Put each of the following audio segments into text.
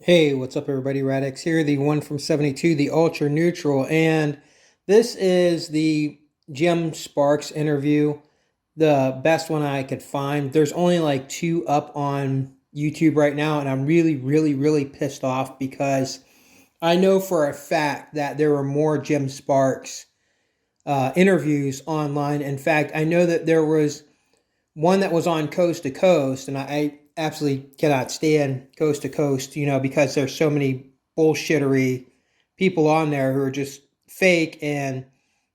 Hey, what's up, everybody? Radix here, the one from 72, the ultra neutral. And this is the Jim Sparks interview, the best one I could find. There's only like two up on YouTube right now, and I'm really pissed off because I know for a fact that there were more Jim Sparks interviews online. In fact, I know that there was one that was on Coast to Coast, and I absolutely cannot stand Coast to Coast, because there's so many bullshittery people on there who are just fake, and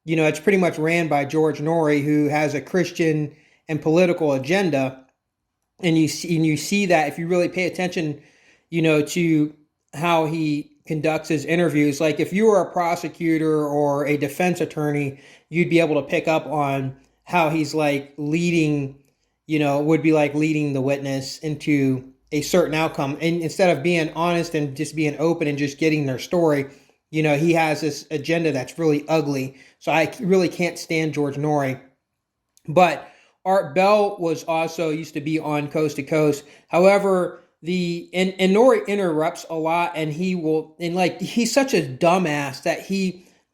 it's pretty much ran by George Norrie, who has a Christian and political agenda, and you see that if you really pay attention, to how he conducts his interviews. Like if you were a prosecutor or a defense attorney, you'd be able to pick up on how he's like leading, would be like leading the witness into a certain outcome. And instead of being honest and just being open and just getting their story, he has this agenda that's really ugly. So I really can't stand George Norrie. But Art Bell was also used to be on Coast to Coast. However, and Nori interrupts a lot, and he's such a dumbass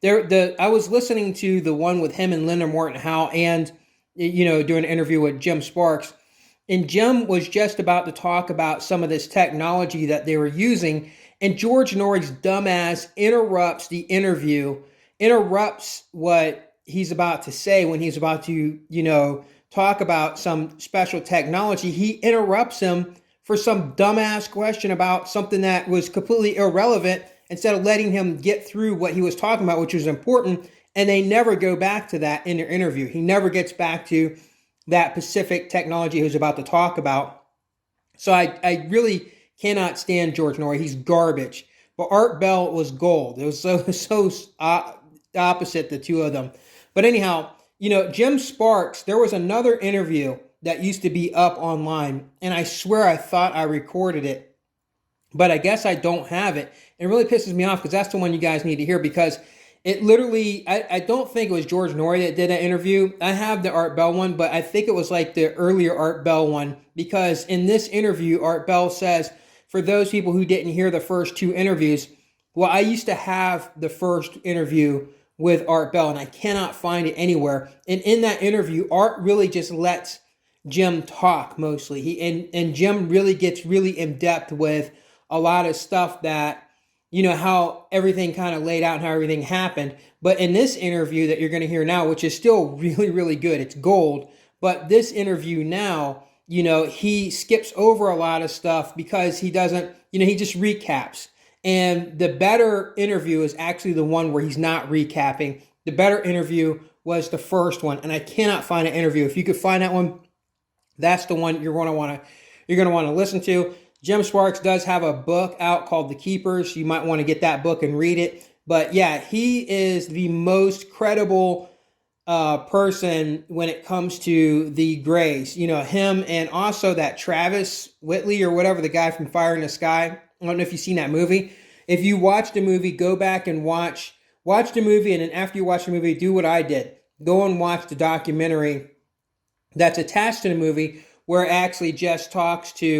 that I was listening to the one with him and Linda Morton Howe, and doing an interview with Jim Sparks, and Jim was just about to talk about some of this technology that they were using, and George Norrie's dumbass interrupts the interview, interrupts what he's about to say when he's about to, talk about some special technology. He interrupts him for some dumbass question about something that was completely irrelevant instead of letting him get through what he was talking about, which was important. And they never go back to that in their interview. He never gets back to that specific technology he was about to talk about. So I really cannot stand George Norrie. He's garbage. But Art Bell was gold. It was so opposite, the two of them. But anyhow, Jim Sparks, there was another interview that used to be up online, and I swear I thought I recorded it, but I guess I don't have it. It really pisses me off because that's the one you guys need to hear, because it literally, I don't think it was George Norrie that did that interview. I have the Art Bell one, but I think it was like the earlier Art Bell one, because in this interview, Art Bell says, for those people who didn't hear the first two interviews, well, I used to have the first interview with Art Bell, and I cannot find it anywhere. And in that interview, Art really just lets Jim talk mostly. And Jim really gets really in depth with a lot of stuff that, how everything kind of laid out and how everything happened. But in this interview that you're going to hear now, which is still really good, it's gold. But this interview now, he skips over a lot of stuff because he doesn't, he just recaps. And the better interview is actually the one where he's not recapping. The better interview was the first one, and I cannot find an interview. If you could find that one, that's the one you're going to want to listen to. Jim Sparks does have a book out called The Keepers. You might want to get that book and read it. But yeah, he is the most credible person when it comes to the Grays. Him, and also that Travis Whitley or whatever, the guy from Fire in the Sky. I don't know if you've seen that movie. If you watch the movie, go back and watch the movie, and then after you watch the movie, do what I did. Go and watch the documentary that's attached to the movie, where it actually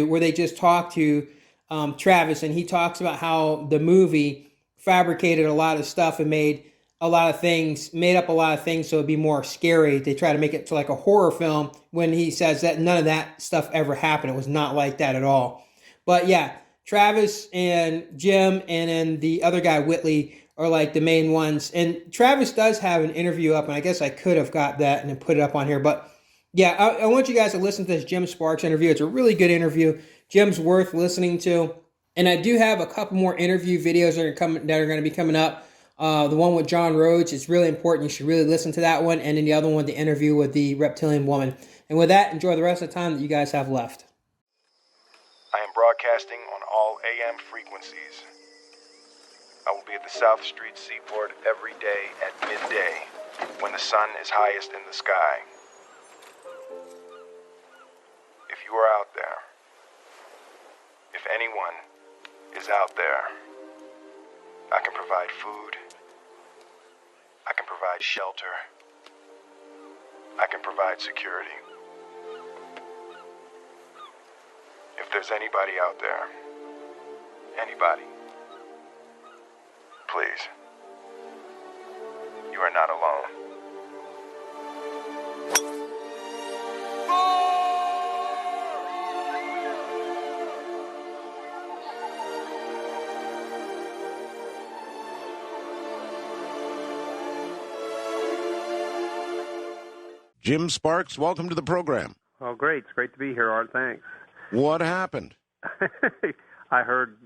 where they just talk to Travis, and he talks about how the movie fabricated a lot of stuff and made up a lot of things so it'd be more scary. They try to make it to like a horror film, when he says that none of that stuff ever happened. It was not like that at all. But yeah, Travis and Jim and then the other guy, Whitley, are like the main ones. And Travis does have an interview up, and I guess I could have got that and then put it up on here. But yeah, I want you guys to listen to this Jim Sparks interview. It's a really good interview. Jim's worth listening to. And I do have a couple more interview videos that are going to be coming up. The one with John Rhodes is really important. You should really listen to that one. And then the other one, the interview with the reptilian woman. And with that, enjoy the rest of the time that you guys have left. I am broadcasting on all AM frequencies. I will be at the South Street Seaport every day at midday, when the sun is highest in the sky. If you are out there, if anyone is out there, I can provide food, I can provide shelter, I can provide security. If there's anybody out there Anybody. Please. You are not alone. Jim Sparks, welcome to the program. Oh, great. It's great to be here, Art. Thanks. What happened? I heard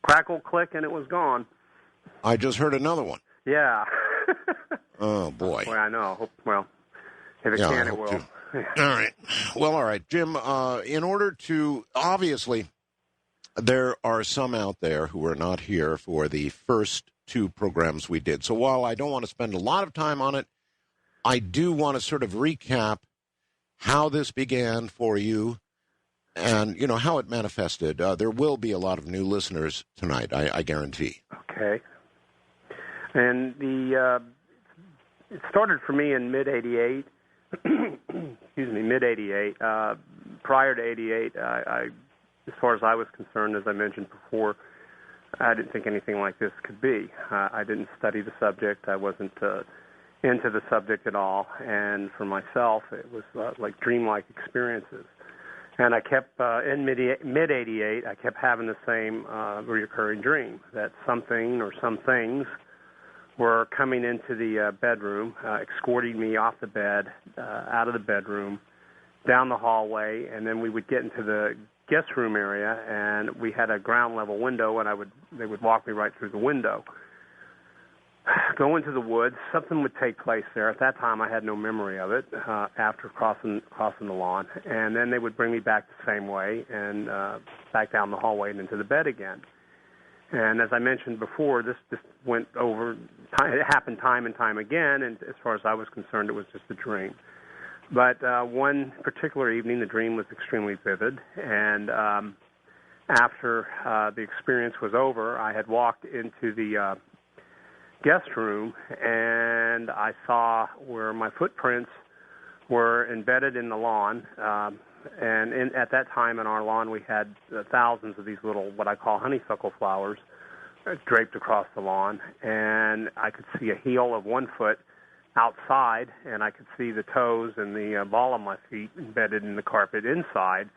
crackle, click, and it was gone. I just heard another one. Yeah. Oh, boy. Well, I know. Well, if it can, it will. All right. Well, all right. Jim, in order to, obviously, there are some out there who are not here for the first two programs we did. So while I don't want to spend a lot of time on it, I do want to sort of recap how this began for you and, you know, how it manifested. There will be a lot of new listeners tonight, I guarantee. Okay. And it started for me in mid-'88. Excuse me, mid-'88. Prior to '88, I, as far as I was concerned, as I mentioned before, I didn't think anything like this could be. I didn't study the subject. I wasn't into the subject at all, and for myself, it was like dreamlike experiences. And I kept, in mid-'88, I kept having the same recurring dream, that something or some things were coming into the bedroom, escorting me off the bed, out of the bedroom, down the hallway, and then we would get into the guest room area, and we had a ground level window, and they would walk me right through the window. Go into the woods. Something would take place there. At that time, I had no memory of it after crossing the lawn. And then they would bring me back the same way and back down the hallway and into the bed again. And as I mentioned before, this went over. It happened time and time again, and as far as I was concerned, it was just a dream. But one particular evening, the dream was extremely vivid, and after the experience was over, I had walked into the guest room, and I saw where my footprints were embedded in the lawn. And at that time in our lawn, we had thousands of these little, what I call honeysuckle flowers, draped across the lawn. And I could see a heel of one foot outside, and I could see the toes and the ball of my feet embedded in the carpet inside,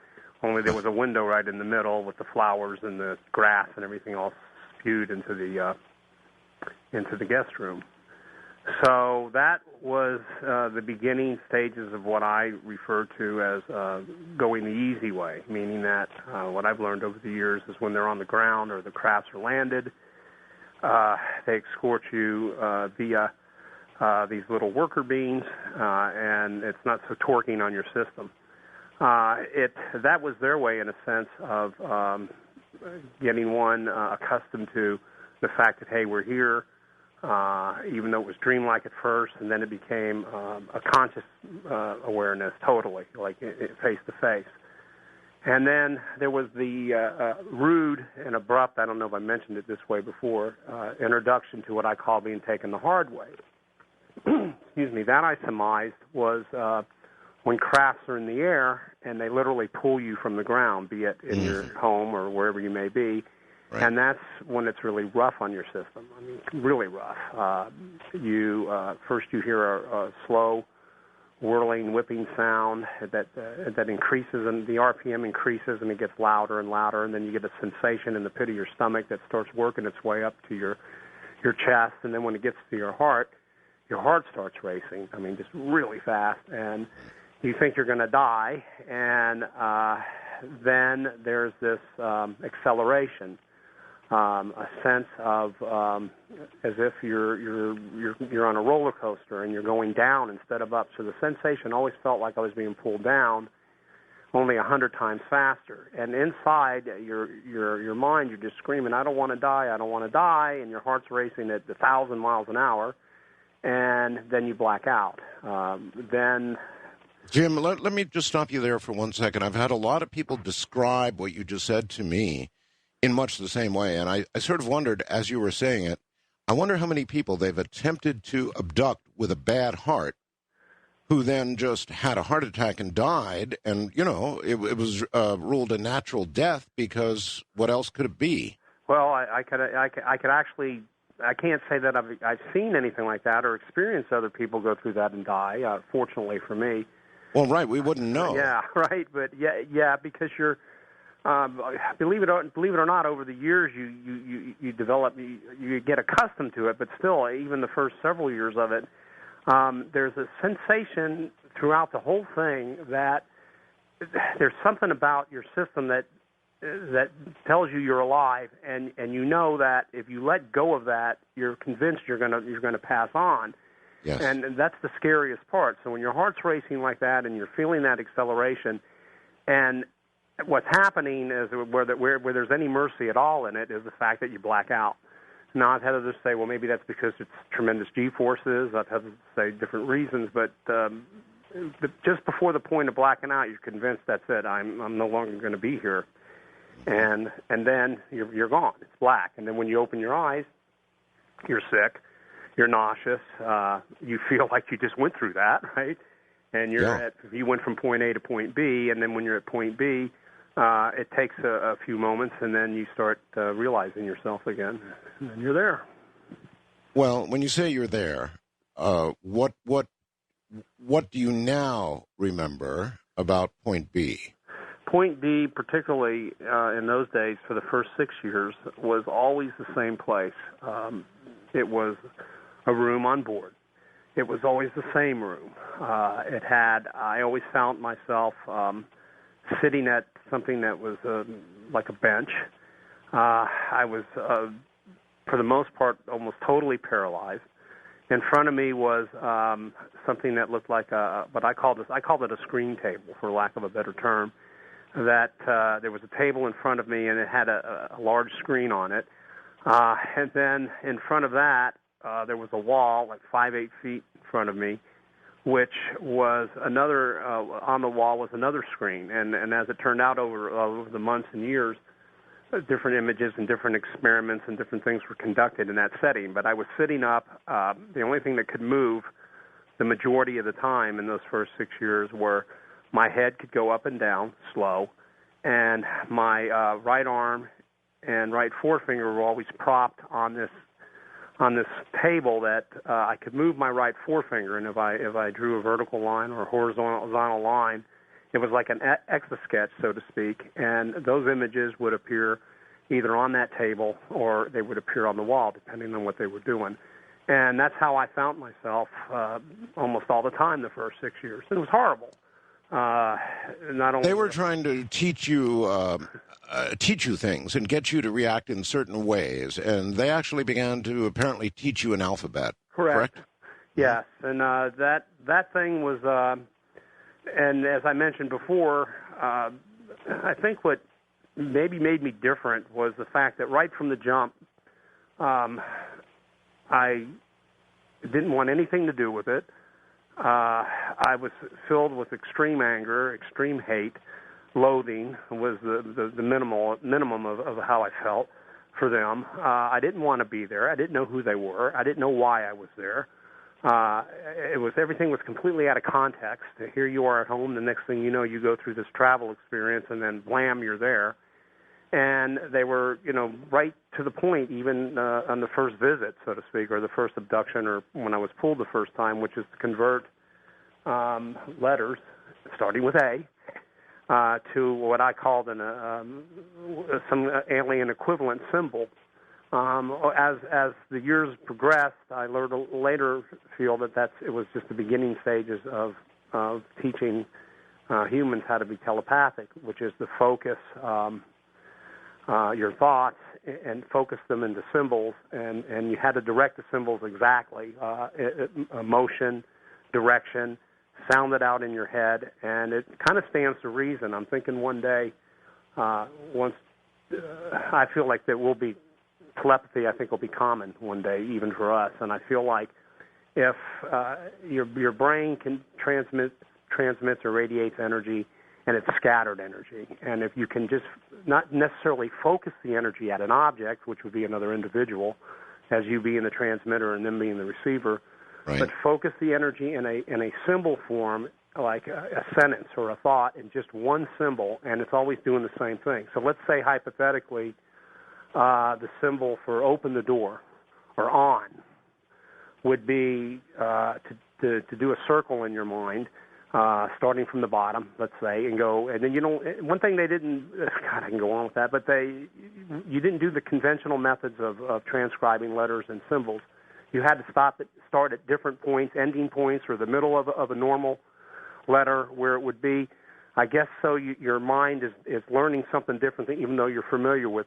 only there was a window right in the middle with the flowers and the grass and everything all spewed into the guest room. So that was the beginning stages of what I refer to as going the easy way, meaning that what I've learned over the years is when they're on the ground or the crafts are landed, they escort you via these little worker beams, and it's not so torquing on your system. That was their way, in a sense, of getting one accustomed to the fact that, hey, we're here, even though it was dreamlike at first, and then it became a conscious awareness totally, like face-to-face. And then there was the rude and abrupt, I don't know if I mentioned it this way before, introduction to what I call being taken the hard way. Excuse me, that I surmised was when crafts are in the air and they literally pull you from the ground, be it in your home or wherever you may be. Right. And that's when it's really rough on your system. I mean, really rough. First you hear a slow, whirling, whipping sound that increases, and the RPM increases, and it gets louder and louder, and then you get a sensation in the pit of your stomach that starts working its way up to your chest, and then when it gets to your heart starts racing. I mean, just really fast, and you think you're going to die, and then there's this acceleration. A sense of as if you're on a roller coaster and you're going down instead of up. So the sensation always felt like I was being pulled down, only 100 times faster. And inside your mind, you're just screaming, "I don't want to die! I don't want to die!" And your heart's racing at 1,000 miles an hour, and then you black out. Jim, let me just stop you there for 1 second. I've had a lot of people describe what you just said to me in much the same way, and I sort of wondered, as you were saying it, I wonder how many people they've attempted to abduct with a bad heart who then just had a heart attack and died, and it was ruled a natural death because what else could it be? Well, I could actually. I can't say that I've seen anything like that or experienced other people go through that and die. Fortunately for me. Well, right, we wouldn't know. Yeah, right, but yeah, because you're. Believe it or not, over the years you develop, you get accustomed to it, but still, even the first several years of it, there's a sensation throughout the whole thing that there's something about your system that tells you you're alive, and you know that if you let go of that, you're convinced you're gonna pass on. Yes. And that's the scariest part. So when your heart's racing like that and you're feeling that acceleration, and what's happening is where there's any mercy at all in it is the fact that you black out. Now, I've had others say, well, maybe that's because it's tremendous G-forces. I've had to say different reasons, but just before the point of blacking out, you're convinced that's it. I'm no longer going to be here. And then you're gone. It's black. And then when you open your eyes, you're sick, you're nauseous, you feel like you just went through that, right? And you went from point A to point B, and then when you're at point B, it takes a few moments, and then you start realizing yourself again, and then you're there. Well, when you say you're there, what do you now remember about point B? Point B, particularly in those days, for the first 6 years, was always the same place. It was a room on board. It was always the same room. I always found myself sitting at something that was like a bench. I was, for the most part, almost totally paralyzed. In front of me was something that looked like but I called it a screen table, for lack of a better term. That there was a table in front of me, and it had a large screen on it. And then in front of that, there was a wall, like 5-8 feet in front of me, which was another, on the wall was another screen. And as it turned out over the months and years, different images and different experiments and different things were conducted in that setting. But I was sitting up. The only thing that could move the majority of the time in those first 6 years were my head could go up and down slow, and my right arm and right forefinger were always propped on this table that I could move my right forefinger, and if I drew a vertical line or a horizontal line, it was like an etch-a-sketch, so to speak, and those images would appear either on that table or they would appear on the wall, depending on what they were doing. And that's how I found myself almost all the time the first 6 years. It was horrible. Not only they were trying to teach you things and get you to react in certain ways, and they actually began to apparently teach you an alphabet. Correct? Yes, and that thing was, and as I mentioned before, I think what maybe made me different was the fact that right from the jump, I didn't want anything to do with it. I was filled with extreme anger, extreme hate, loathing was the minimum of how I felt for them. I didn't want to be there. I didn't know who they were. I didn't know why I was there. Everything was completely out of context. Here you are at home. The next thing you know, you go through this travel experience, and then blam, you're there. And they were, right to the point, even on the first visit, so to speak, or the first abduction, or when I was pulled the first time, which is to convert letters, starting with A, to what I called some alien equivalent symbol. As the years progressed, I later feel that it was just the beginning stages of teaching humans how to be telepathic, which is to focus your thoughts and focus them into symbols, and you had to direct the symbols exactly, motion, direction, sound it out in your head, and it kind of stands to reason. I'm thinking one day, once I feel like there will be telepathy, I think will be common one day, even for us, and I feel like if your brain can transmits or radiates energy, and it's scattered energy. And if you can just not necessarily focus the energy at an object, which would be another individual, as you being the transmitter and them being the receiver, Right. but focus the energy in a symbol form, like a sentence or a thought, in just one symbol, and it's always doing the same thing. So let's say hypothetically, the symbol for open the door or on would be to do a circle in your mind, starting from the bottom, let's say, and go. And then one thing they didn't. God, I can go on with that, but you didn't do the conventional methods of transcribing letters and symbols. You had to start at different points, ending points, or the middle of a normal letter, where it would be. I guess so. Your mind is learning something different, even though you're familiar with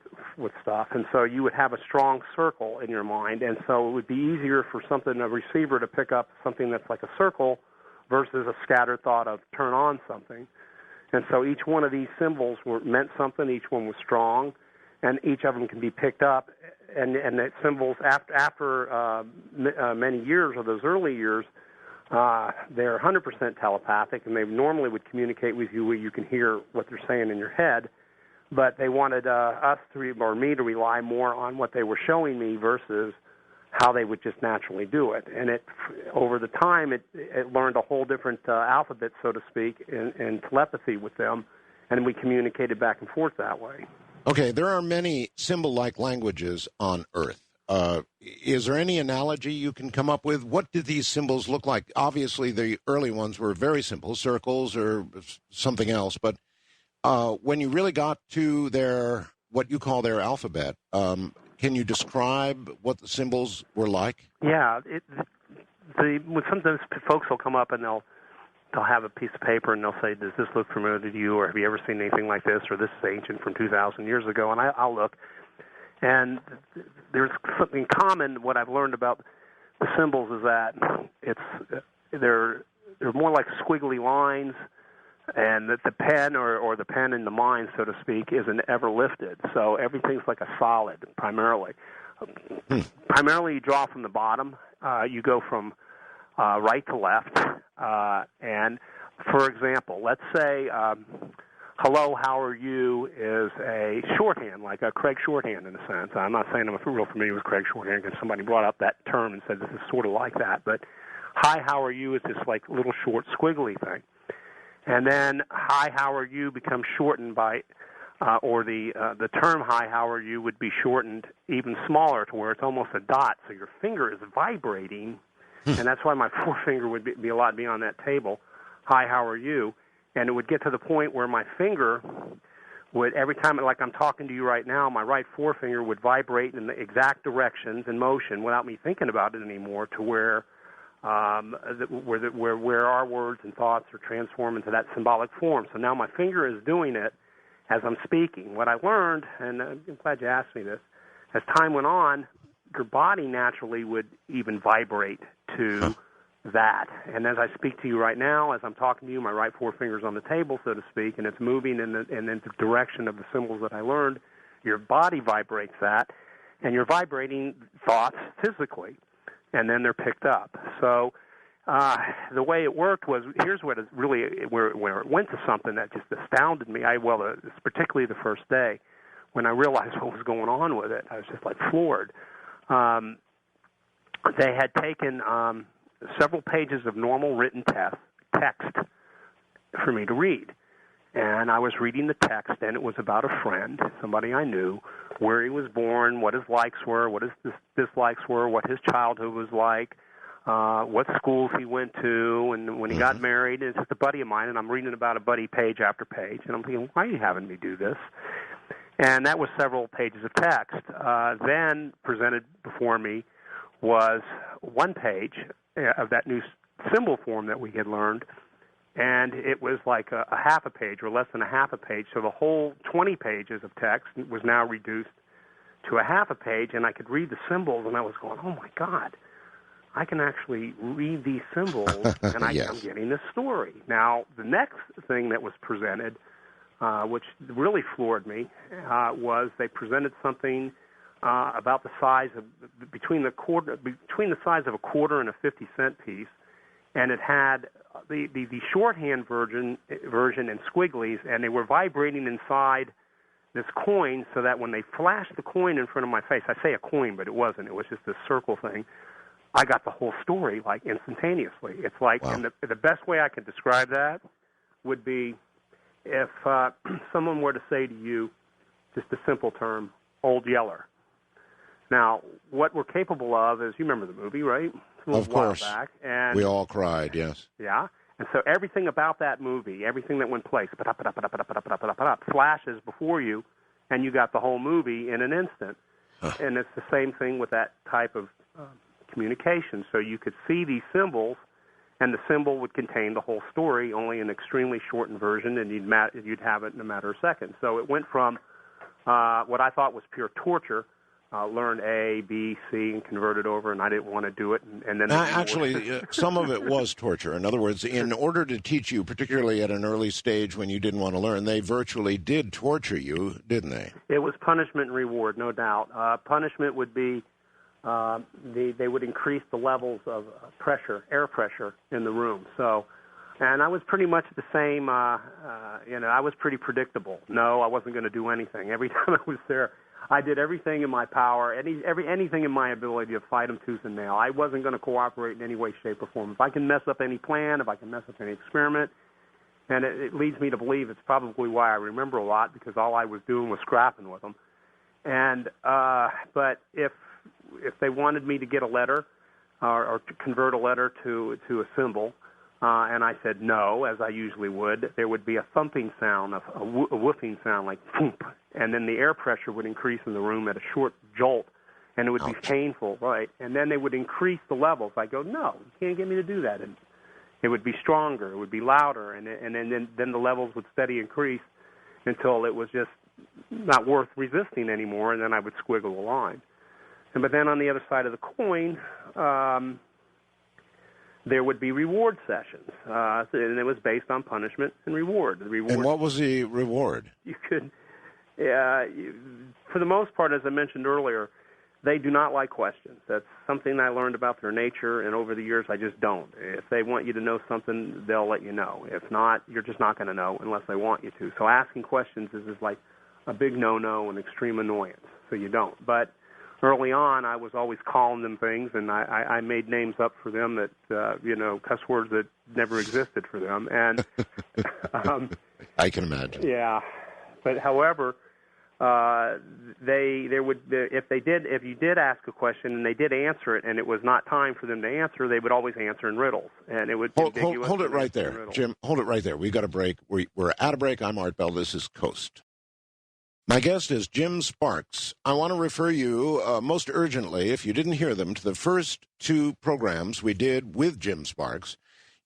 stuff, and so you would have a strong circle in your mind, and so it would be easier for a receiver to pick up something that's like a circle versus a scattered thought of turn on something. And so each one of these symbols meant something. Each one was strong, and each of them can be picked up. And the symbols after many years, or those early years, they're 100% telepathic, and they normally would communicate with you where you can hear what they're saying in your head. But they wanted me to rely more on what they were showing me versus how they would just naturally do it. And over the time, it learned a whole different alphabet, so to speak, in telepathy with them, and we communicated back and forth that way. Okay, there are many symbol-like languages on Earth. Is there any analogy you can come up with? What did these symbols look like? Obviously, the early ones were very simple, circles or something else. But when you really got to what you call their alphabet, can you describe what the symbols were like? Yeah, sometimes folks will come up and they'll have a piece of paper and they'll say, "Does this look familiar to you?" or "Have you ever seen anything like this?" or "This is ancient from 2,000 years ago." And I'll look. And there's something common. What I've learned about the symbols is that they're more like squiggly lines, and that the pen or the pen in the mind, so to speak, isn't ever lifted. So everything's like a solid, primarily. Primarily, you draw from the bottom. You go from right to left. And, for example, let's say hello, how are you is a shorthand, like a Craig shorthand in a sense. I'm not saying I'm real familiar with Craig shorthand because somebody brought up that term and said this is sort of like that. But hi, how are you is this like little short squiggly thing. And then hi, how are you becomes shortened by, or the term hi, how are you would be shortened even smaller to where it's almost a dot. So your finger is vibrating, and that's why my forefinger would be a lot beyond that table. Hi, how are you? And it would get to the point where my finger would, every time, like I'm talking to you right now, my right forefinger would vibrate in the exact directions and motion without me thinking about it anymore, to where where our words and thoughts are transformed into that symbolic form. So now my finger is doing it as I'm speaking. What I learned, and I'm glad you asked me this, as time went on, your body naturally would even vibrate to that. And as I speak to you right now, as I'm talking to you, my right forefinger's on the table, so to speak, and it's moving in the direction of the symbols that I learned. Your body vibrates that, and you're vibrating thoughts physically, and then they're picked up. So the way it worked was, here's what it really, where it went to something that just astounded me. Particularly the first day, when I realized what was going on with it, I was just like floored. They had taken several pages of normal written text for me to read. And I was reading the text, and it was about a friend, somebody I knew, where he was born, what his likes were, what his dislikes were, what his childhood was like, what schools he went to, and when he got married. It's just a buddy of mine, and I'm reading about a buddy page after page, and I'm thinking, why are you having me do this? And that was several pages of text. Then presented before me was one page of that new symbol form that we had learned, and it was like a half a page or less than a half a page. So the whole 20 pages of text was now reduced to a half a page, and I could read the symbols, and I was going, oh, my God, I can actually read these symbols, and I'm getting this story. Now, the next thing that was presented, which really floored me, was they presented something about the size of between the size of a quarter and a 50-cent piece, and it had the shorthand version in squigglies, and they were vibrating inside this coin, so that when they flashed the coin in front of my face, I say a coin, but it wasn't. It was just this circle thing. I got the whole story like instantaneously. It's like, Wow. and the best way I could describe that would be if someone were to say to you, just a simple term, Old Yeller. Now, what we're capable of is, you remember the movie, right? Of course. Back, and We all cried, yes. yeah. And so everything about that movie, everything that went place, flashes before you, and you got the whole movie in an instant. And it's the same thing with that type of communication. So you could see these symbols, and the symbol would contain the whole story, only an extremely shortened version, and you'd have it in a matter of seconds. So it went from what I thought was pure torture, learned A, B, C, and converted over, and I didn't want to do it. And then Actually, some of it was torture. In other words, in order to teach you, particularly at an early stage when you didn't want to learn, they virtually did torture you, didn't they? It was punishment and reward, no doubt. Punishment would be they would increase the levels of pressure, air pressure in the room. So, and I was pretty much the same. I was pretty predictable. No, I wasn't going to do anything. Every time I was there, I did everything in my power, anything in my ability to fight them tooth and nail. I wasn't going to cooperate in any way, shape, or form. If I can mess up any plan, if I can mess up any experiment, and it leads me to believe it's probably why I remember a lot, because all I was doing was scrapping with them. And but if they wanted me to get a letter or to convert a letter to a symbol, and I said no, as I usually would, there would be a thumping sound, a whooping sound like thump, and then the air pressure would increase in the room at a short jolt, and it would be painful, right? And then they would increase the levels. I go, no, you can't get me to do that. And it would be stronger, it would be louder, and then the levels would steady increase until it was just not worth resisting anymore, and then I would squiggle a line. But then on the other side of the coin, there would be reward sessions, and it was based on punishment and reward. And what was the reward? You could, for the most part, as I mentioned earlier, they do not like questions. That's something I learned about their nature, and over the years I just don't. If they want you to know something, they'll let you know. If not, you're just not going to know unless they want you to. So asking questions is like a big no-no and extreme annoyance, so you don't. But early on, I was always calling them things, and I made names up for them that, cuss words that never existed for them. And I can imagine. Yeah, but however, if you did ask a question and they did answer it, and it was not time for them to answer, they would always answer in riddles, and it would hold it right there, Jim. Hold it right there. We've got a break. We're at a break. I'm Art Bell. This is Coast. My guest is Jim Sparks. I want to refer you most urgently, if you didn't hear them, to the first two programs we did with Jim Sparks.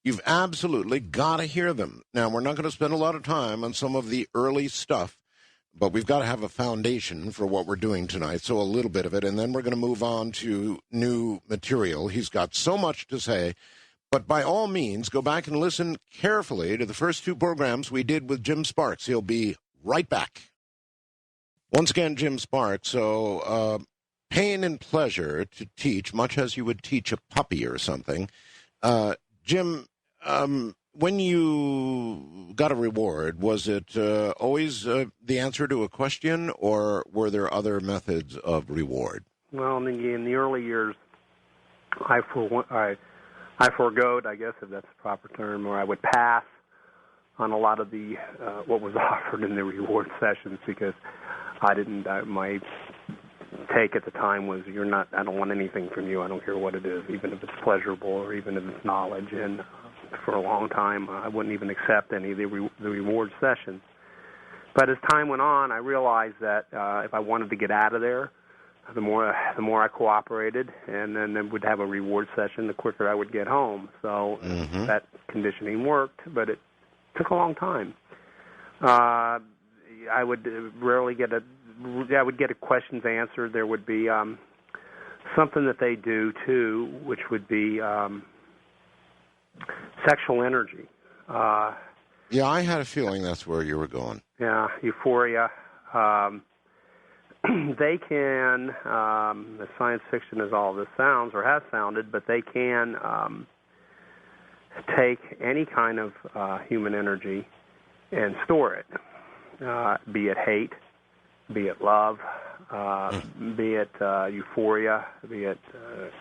You've absolutely got to hear them. Now, we're not going to spend a lot of time on some of the early stuff, but we've got to have a foundation for what we're doing tonight, so a little bit of it, and then we're going to move on to new material. He's got so much to say, but by all means, go back and listen carefully to the first two programs we did with Jim Sparks. He'll be right back. Once again, Jim Sparks, so pain and pleasure to teach, much as you would teach a puppy or something. Jim, when you got a reward, was it always the answer to a question, or were there other methods of reward? Well, in the early years, I forgoed, I guess, if that's the proper term, or I would pass on a lot of the what was offered in the reward sessions, because my take at the time was, I don't want anything from you. I don't care what it is, even if it's pleasurable or even if it's knowledge. And for a long time, I wouldn't even accept any of the reward sessions. But as time went on, I realized that if I wanted to get out of there, the more I cooperated, and then would have a reward session, the quicker I would get home. So that conditioning worked, but it took a long time. I would rarely get questions answered. There would be something that they do too, which would be sexual energy. Yeah, I had a feeling that's where you were going. Yeah, euphoria. They can, as science fiction as all this sounds or has sounded, but they can take any kind of human energy and store it. Be it hate, be it love, be it euphoria, be it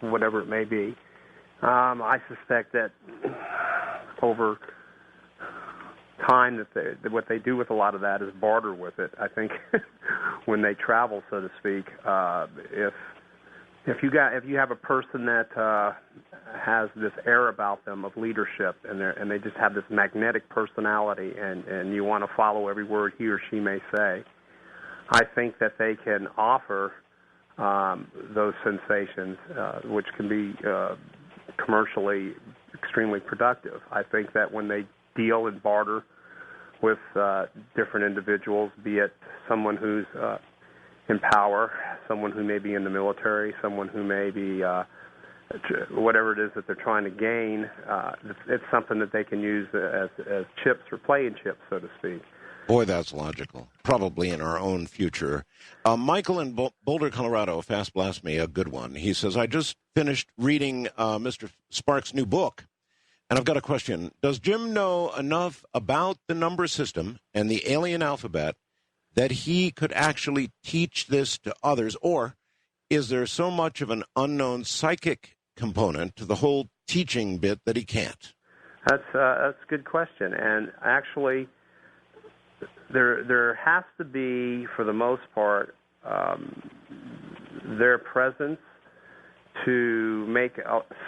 whatever it may be. I suspect that over time that what they do with a lot of that is barter with it. I think when they travel, so to speak, if you have a person that has this air about them of leadership and they just have this magnetic personality and you want to follow every word he or she may say, I think that they can offer those sensations, which can be commercially extremely productive. I think that when they deal and barter with different individuals, be it someone who's in power, someone who may be in the military, someone who may be whatever it is that they're trying to gain, it's something that they can use as chips or playing chips, so to speak. Boy, that's logical. Probably in our own future. Michael in Boulder, Colorado, Fast Blast Me, a good one. He says, I just finished reading Mr. Sparks' new book, and I've got a question. Does Jim know enough about the number system and the alien alphabet that he could actually teach this to others, or is there so much of an unknown psychic component to the whole teaching bit that he can't? That's a good question, and actually, there has to be, for the most part, their presence to make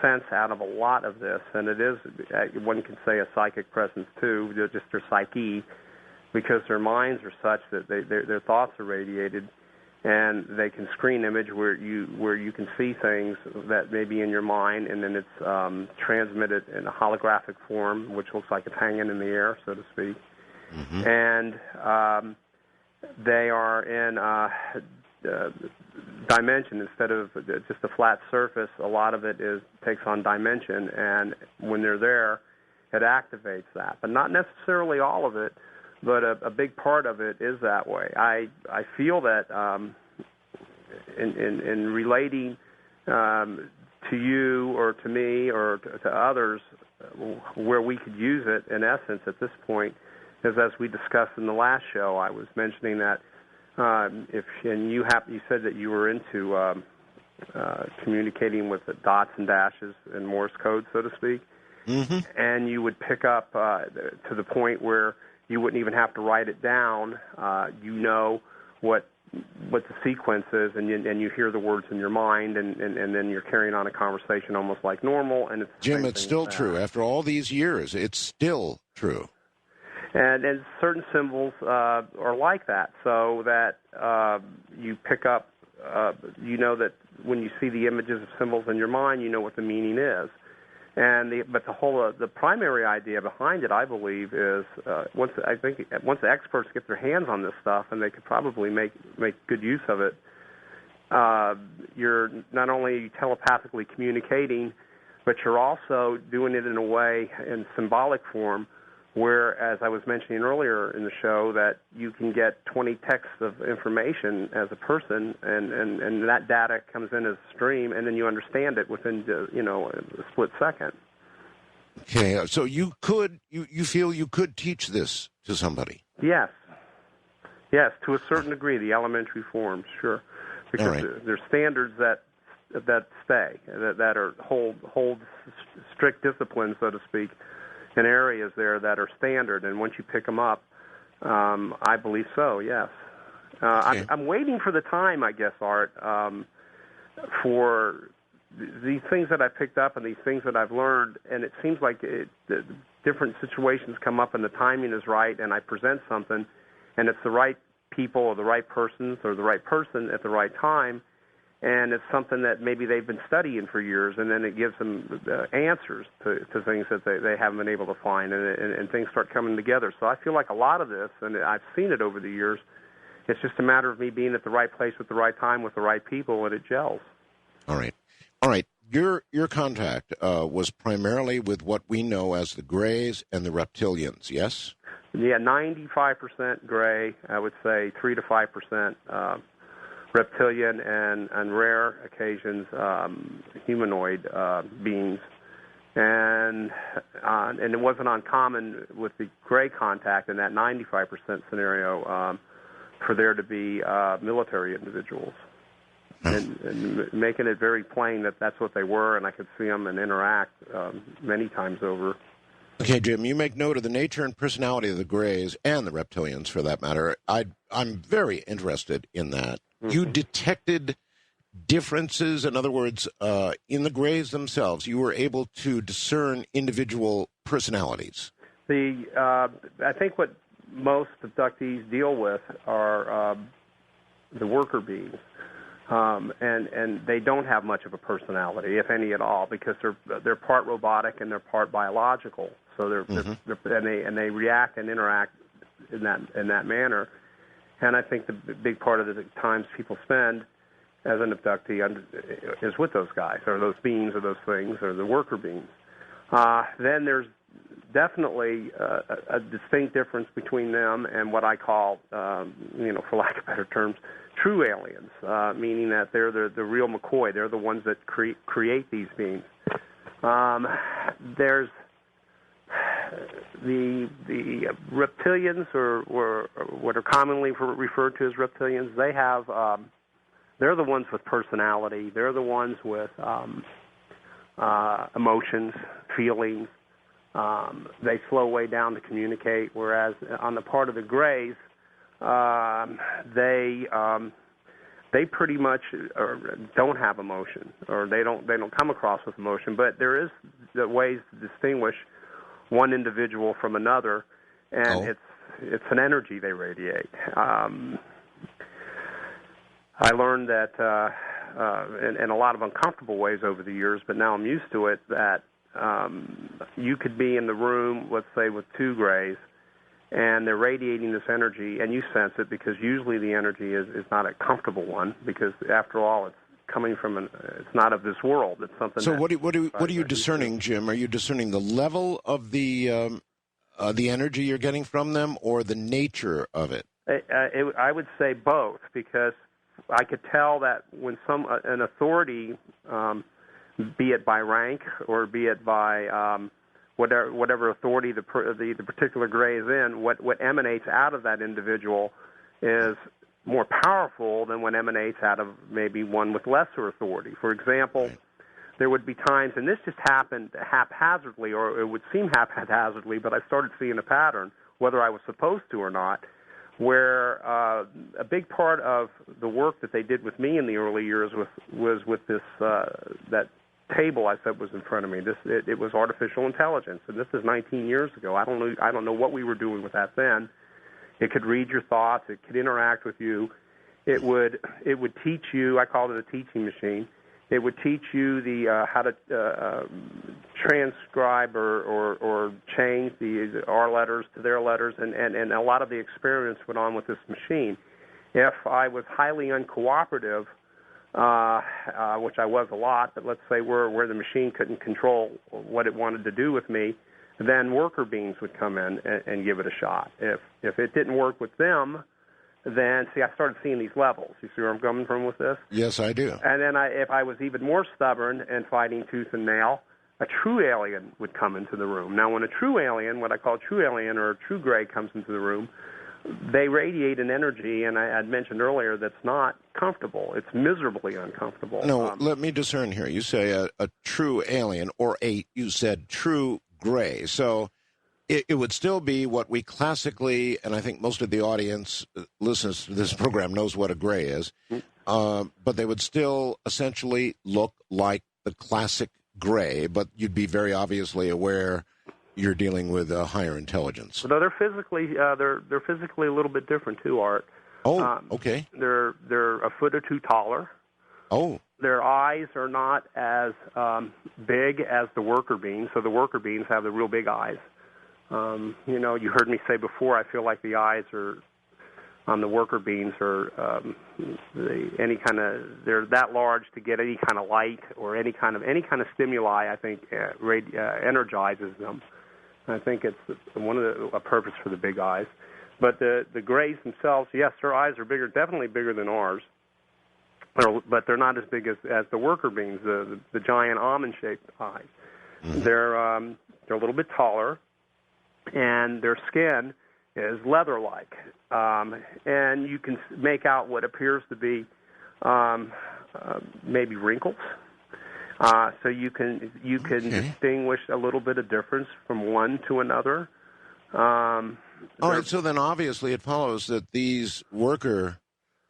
sense out of a lot of this, and it is, one can say, a psychic presence too, just their psyche, because their minds are such that their thoughts are radiated, and they can screen image where you can see things that may be in your mind, and then it's transmitted in a holographic form, which looks like it's hanging in the air, so to speak. Mm-hmm. And they are in dimension instead of just a flat surface. A lot of it takes on dimension, and when they're there, it activates that. But not necessarily all of it, but a big part of it is that way. I feel that in relating to you or to me or to others, where we could use it, in essence, at this point, is as we discussed in the last show. I was mentioning that you said that you were into communicating with the dots and dashes in Morse code, so to speak, mm-hmm. and you would pick up to the point where you wouldn't even have to write it down. You know what the sequence is, and you hear the words in your mind, and then you're carrying on a conversation almost like normal. And Jim, it's still true. After all these years, it's still true. And certain symbols are like that, so that you pick up, you know that when you see the images of symbols in your mind, you know what the meaning is. But the primary idea behind it, I believe, is once the experts get their hands on this stuff, and they could probably make good use of it, you're not only telepathically communicating, but you're also doing it in a way, in symbolic form, where, as I was mentioning earlier in the show, that you can get 20 texts of information as a person, and that data comes in as a stream, and then you understand it within a split second. Okay, so you feel you could teach this to somebody? Yes, to a certain degree, the elementary forms, sure, because there's standards that stay, that hold strict discipline, so to speak, in areas there that are standard, and once you pick them up, I believe so, yes. Okay. I'm waiting for the time, I guess, Art, for these things that I picked up and these things that I've learned, and it seems like different situations come up and the timing is right, and I present something, and it's the right people or the right persons or the right person at the right time, and it's something that maybe they've been studying for years, and then it gives them answers to things that they haven't been able to find, and things start coming together. So I feel like a lot of this, and I've seen it over the years, it's just a matter of me being at the right place at the right time with the right people, and it gels. All right. Your contact was primarily with what we know as the Greys and the Reptilians, yes? Yeah, 95% Gray, I would say 3 to 5% reptilian, and rare occasions humanoid beings, and it wasn't uncommon with the Gray contact in that 95% scenario for there to be military individuals, and making it very plain that that's what they were, and I could see them and interact many times over. Okay, Jim, you make note of the nature and personality of the Greys and the Reptilians, for that matter. I'm very interested in that. Mm-hmm. You detected differences, in other words, in the Greys themselves. You were able to discern individual personalities. I think what most abductees deal with are the worker beings, and they don't have much of a personality, if any at all, because they're part robotic and they're part biological. So they react and interact in that manner. And I think the big part of the times people spend as an abductee is with those guys, or those beings, or those things, or the worker beings. Then there's definitely a distinct difference between them and what I call, for lack of better terms, true aliens, meaning that they're the real McCoy. They're the ones that create these beings. There's the reptilians, or what are commonly referred to as reptilians. They have they're the ones with personality. They're the ones with emotions, feelings. They slow way down to communicate, whereas on the part of the Greys, they pretty much don't have emotion, or they don't come across with emotion. But there is the ways to distinguish one individual from another, and it's an energy they radiate. I learned that in a lot of uncomfortable ways over the years, but now I'm used to it, that you could be in the room, let's say, with two Greys, and they're radiating this energy, and you sense it, because usually the energy is not a comfortable one, because after all, it's coming from it's not of this world. It's something. So what are you discerning, Jim? Are you discerning the level of the energy you're getting from them, or the nature of it? I would say both, because I could tell that when an authority, be it by rank or be it by whatever authority the particular Grey is in, what emanates out of that individual is more powerful than what emanates out of maybe one with lesser authority. For example, there would be times, and this just happened haphazardly, or it would seem haphazardly, but I started seeing a pattern, whether I was supposed to or not, where a big part of the work that they did with me in the early years was with this that table I said was in front of me. It was artificial intelligence, and this is 19 years ago. I don't know what we were doing with that then. It could read your thoughts. It could interact with you. It would teach you. I called it a teaching machine. It would teach you how to transcribe or change our letters to their letters, and a lot of the experiments went on with this machine. If I was highly uncooperative, which I was a lot, but let's say where the machine couldn't control what it wanted to do with me, then worker beings would come in and give it a shot. If it didn't work with them, then, I started seeing these levels. You see where I'm coming from with this? Yes, I do. And then if I was even more stubborn and fighting tooth and nail, a true alien would come into the room. Now, when a true alien, what I call a true alien or a true Grey, comes into the room, they radiate an energy, and I had mentioned earlier, that's not comfortable. It's miserably uncomfortable. No, let me discern here. You say a true alien, or you said true Grey. So it would still be what we classically, and I think most of the audience listens to this program knows what a Grey is, but they would still essentially look like the classic Grey, but you'd be very obviously aware you're dealing with a higher intelligence. No, they're physically a little bit different too, Art. Oh, okay. They're a foot or two taller. Oh. Their eyes are not as big as the worker beans, so the worker beans have the real big eyes. You heard me say before, I feel like the eyes on the worker beans are they're that large to get any kind of light or any kind of stimuli. I think energizes them. I think it's a purpose for the big eyes. But the Greys themselves, yes, their eyes are bigger, definitely bigger than ours, but they're not as big as the worker beans, the giant almond-shaped eyes. Mm-hmm. They're a little bit taller. And their skin is leather-like, and you can make out what appears to be maybe wrinkles. So you can distinguish a little bit of difference from one to another. All right, so then obviously it follows that these worker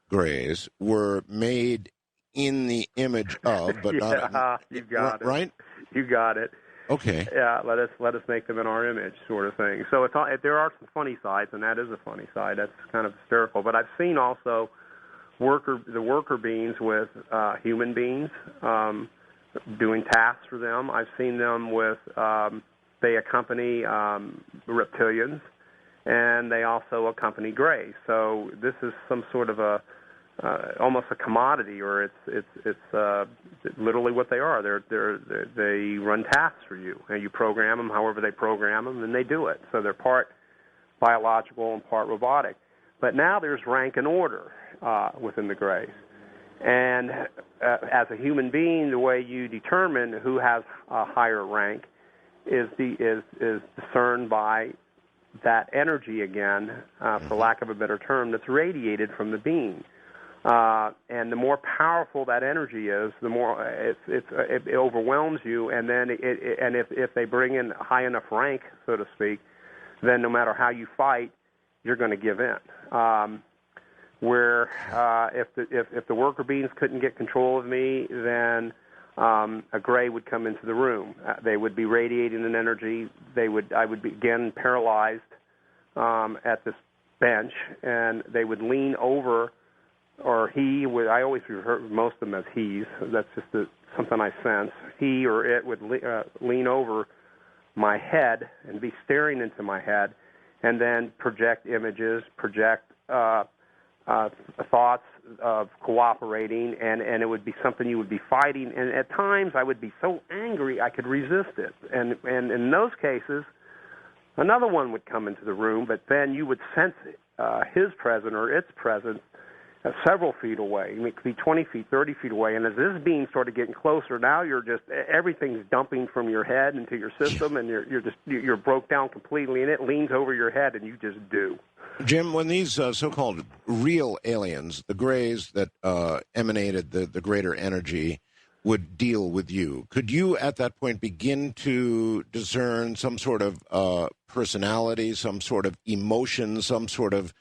grays were made in the image of, but not. You got it. Right? You got it. Okay. Yeah, let us make them in our image, sort of thing. So there are some funny sides, and that is a funny side. That's kind of hysterical. But I've seen also the worker beings with human beings doing tasks for them. I've seen them with they accompany reptilians, and they also accompany grays. So this is some sort of a almost a commodity, or it's literally what they are. They run tasks for you, and you program them however they program them, and they do it. So they're part biological and part robotic. But now there's rank and order within the grays. And as a human being, the way you determine who has a higher rank is discerned by that energy again, for lack of a better term, that's radiated from the being. And the more powerful that energy is, the more it overwhelms you. And then if they bring in high enough rank, so to speak, then no matter how you fight, you're going to give in. If the worker beings couldn't get control of me, then a gray would come into the room. They would be radiating an energy. I would be again paralyzed at this bench, and they would lean over, or he would. I always refer most of them as he's. That's just something I sense. He or it would lean over my head and be staring into my head, and then project images, project thoughts of cooperating, and it would be something you would be fighting. And at times I would be so angry I could resist it. And in those cases, another one would come into the room, but then you would sense his presence or its presence several feet away. I mean, it could be 20 feet, 30 feet away. And as this being started getting closer, now you're just, everything's dumping from your head into your system, and you're broke down completely, and it leans over your head, and you just do. Jim, when these so-called real aliens, the grays that emanated the greater energy, would deal with you, could you at that point begin to discern some sort of personality, some sort of emotion, some sort of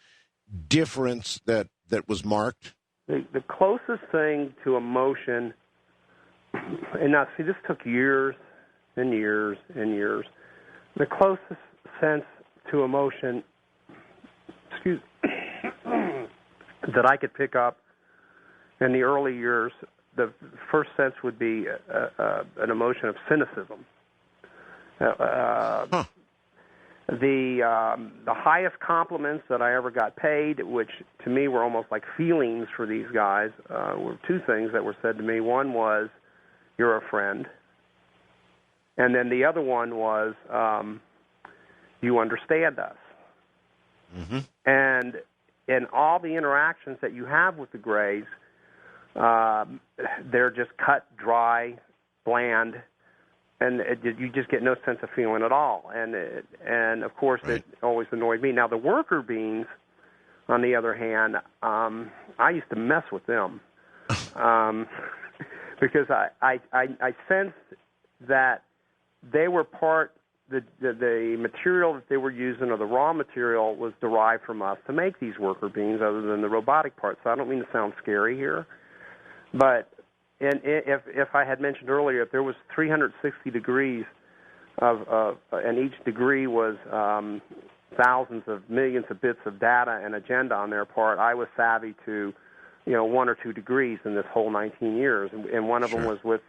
difference that was marked? The closest thing to emotion, and now see, this took years and years and years. The closest sense to emotion, that I could pick up in the early years, the first sense would be an emotion of cynicism. The highest compliments that I ever got paid, which to me were almost like feelings for these guys, were two things that were said to me. One was, "You're a friend," and then the other one was, "You understand us." Mm-hmm. And in all the interactions that you have with the grays, they're just cut, dry, bland, and you just get no sense of feeling at all. And of course, right. It always annoyed me. Now, the worker beings, on the other hand, I used to mess with them because I sensed that they were part. The material that they were using, or the raw material, was derived from us to make these worker beings, other than the robotic part. So I don't mean to sound scary here, but if I had mentioned earlier, if there was 360 degrees and each degree was thousands of millions of bits of data and agenda on their part, I was savvy to 1 or 2 degrees in this whole 19 years, and one of them was with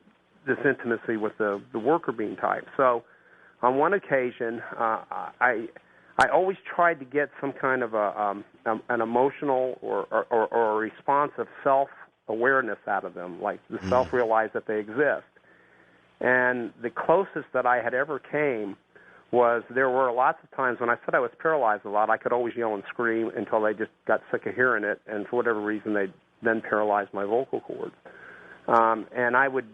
this intimacy with the worker being type. So on one occasion, I always tried to get some kind of an emotional or a responsive self-awareness out of them, like the self-realize that they exist. And the closest that I had ever came was, there were lots of times when I said I was paralyzed a lot, I could always yell and scream until they just got sick of hearing it, and for whatever reason they then paralyzed my vocal cords. And I would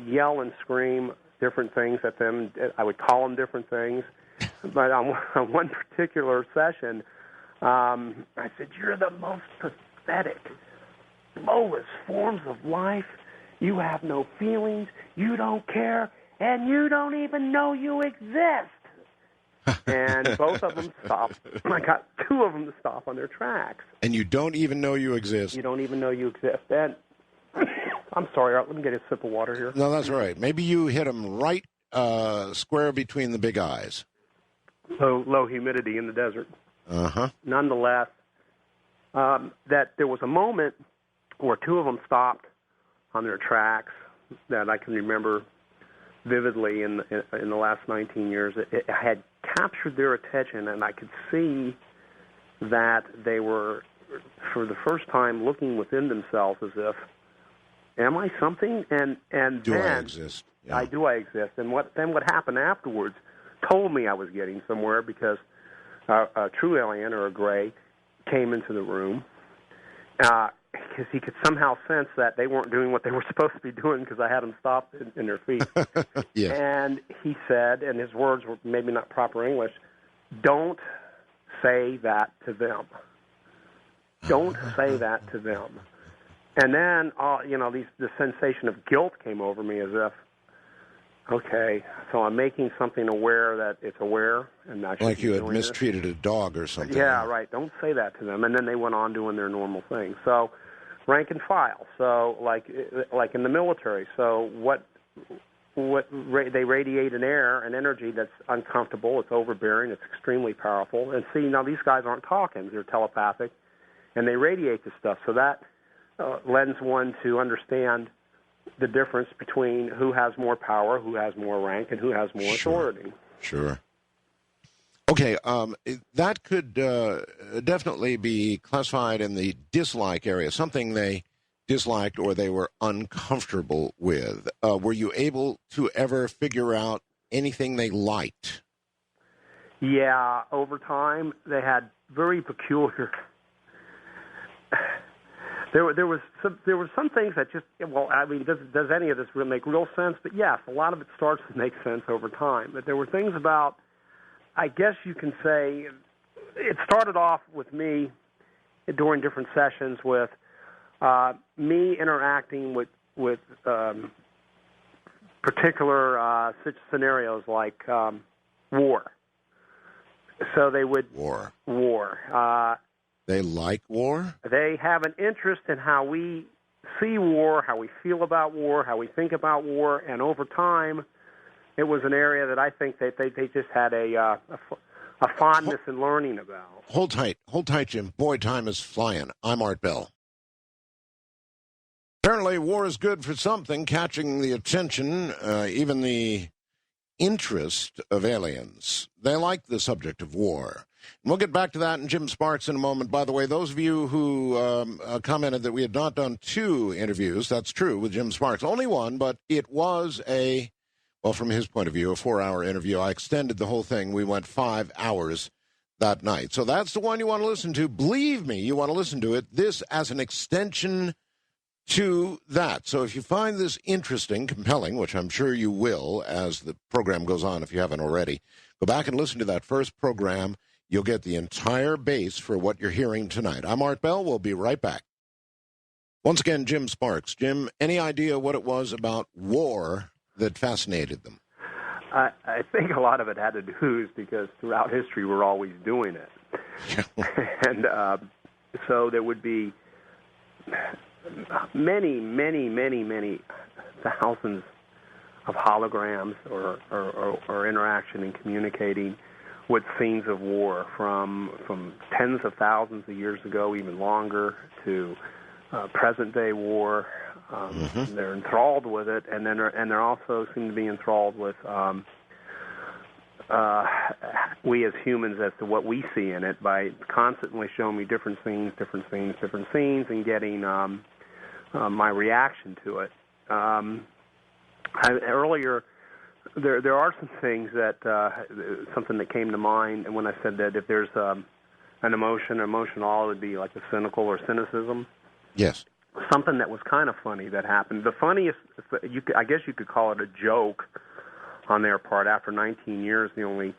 yell and scream different things at them. I would call them different things. But on one particular session, I said, "You're the most pathetic, lowest forms of life. You have no feelings, you don't care, and you don't even know you exist." And both of them stopped. I got two of them to stop on their tracks. And you don't even know you exist. You don't even know you exist. And I'm sorry, let me get a sip of water here. No, that's all right. Maybe you hit them right square between the big eyes. Low humidity in the desert. Uh-huh. Nonetheless, that there was a moment where two of them stopped on their tracks that I can remember vividly in the last 19 years. It had captured their attention, and I could see that they were, for the first time, looking within themselves as if, am I something? And Do then, I exist? Yeah. do I exist? And what happened afterwards told me I was getting somewhere, because a true alien, or a gray, came into the room, because he could somehow sense that they weren't doing what they were supposed to be doing, because I had them stopped in their feet. Yes. And he said, and his words were maybe not proper English, "Don't say that to them. Don't say that to them." And then, the sensation of guilt came over me, as if, okay, so I'm making something aware that it's aware, and I should Like be you had doing mistreated a dog or something. Yeah, right. Don't say that to them. And then they went on doing their normal thing. So, rank and file. So, like in the military. So, they radiate an air, an energy that's uncomfortable. It's overbearing. It's extremely powerful. And see, now these guys aren't talking. They're telepathic, and they radiate this stuff. So that lends one to understand the difference between who has more power, who has more rank, and who has more authority. Sure. Okay, that could definitely be classified in the dislike area, something they disliked or they were uncomfortable with. Were you able to ever figure out anything they liked? Yeah, over time they had very peculiar. There were some things that just, well, I mean, does any of this really make real sense? But yes, a lot of it starts to make sense over time. But there were things about, I guess you can say, it started off with me during different sessions with me interacting with particular such scenarios like war. So they would War. They like war? They have an interest in how we see war, how we feel about war, how we think about war, and over time, it was an area that I think that they just had a fondness in learning about. Hold tight, Jim. Boy, time is flying. I'm Art Bell. Apparently, war is good for something, catching the attention, even the interest of aliens. They like the subject of war. And we'll get back to that and Jim Sparks in a moment. By the way, those of you who commented that we had not done 2 interviews, that's true with Jim Sparks. Only one, but it was from his point of view, a 4-hour interview. I extended the whole thing. We went 5 hours that night. So that's the one you want to listen to. Believe me, you want to listen to it. This as an extension to that. So if you find this interesting, compelling, which I'm sure you will as the program goes on if you haven't already, go back and listen to that first program. You'll get the entire base for what you're hearing tonight. I'm Art Bell. We'll be right back. Once again, Jim Sparks. Jim, any idea what it was about war that fascinated them? I think a lot of it had to do is because throughout history we're always doing it. And so there would be many thousands of holograms or interaction and communicating with scenes of war from tens of thousands of years ago, even longer, to present-day war. They're enthralled with it, and they're also seem to be enthralled with we as humans as to what we see in it by constantly showing me different scenes, and getting my reaction to it. Earlier, there are some things that something that came to mind, and when I said that if there's an emotional, it would be like a cynical or cynicism. Yes. Something that was kind of funny that happened. The funniest, I guess you could call it a joke on their part. After 19 years, the only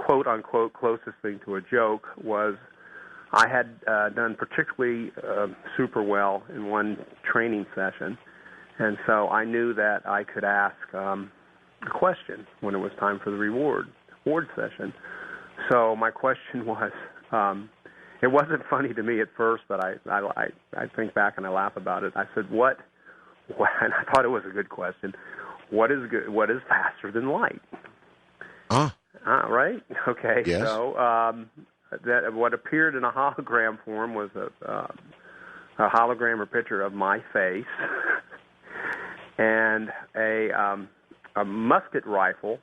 quote-unquote closest thing to a joke was I had done particularly super well in one training session, and so I knew that I could ask a question when it was time for the reward session. So my question was, it wasn't funny to me at first, but I think back and I laugh about it. I said, what and I thought it was a good question. What is faster than light? Right? Okay. Yes. So that what appeared in a hologram form was a hologram or picture of my face and a musket rifle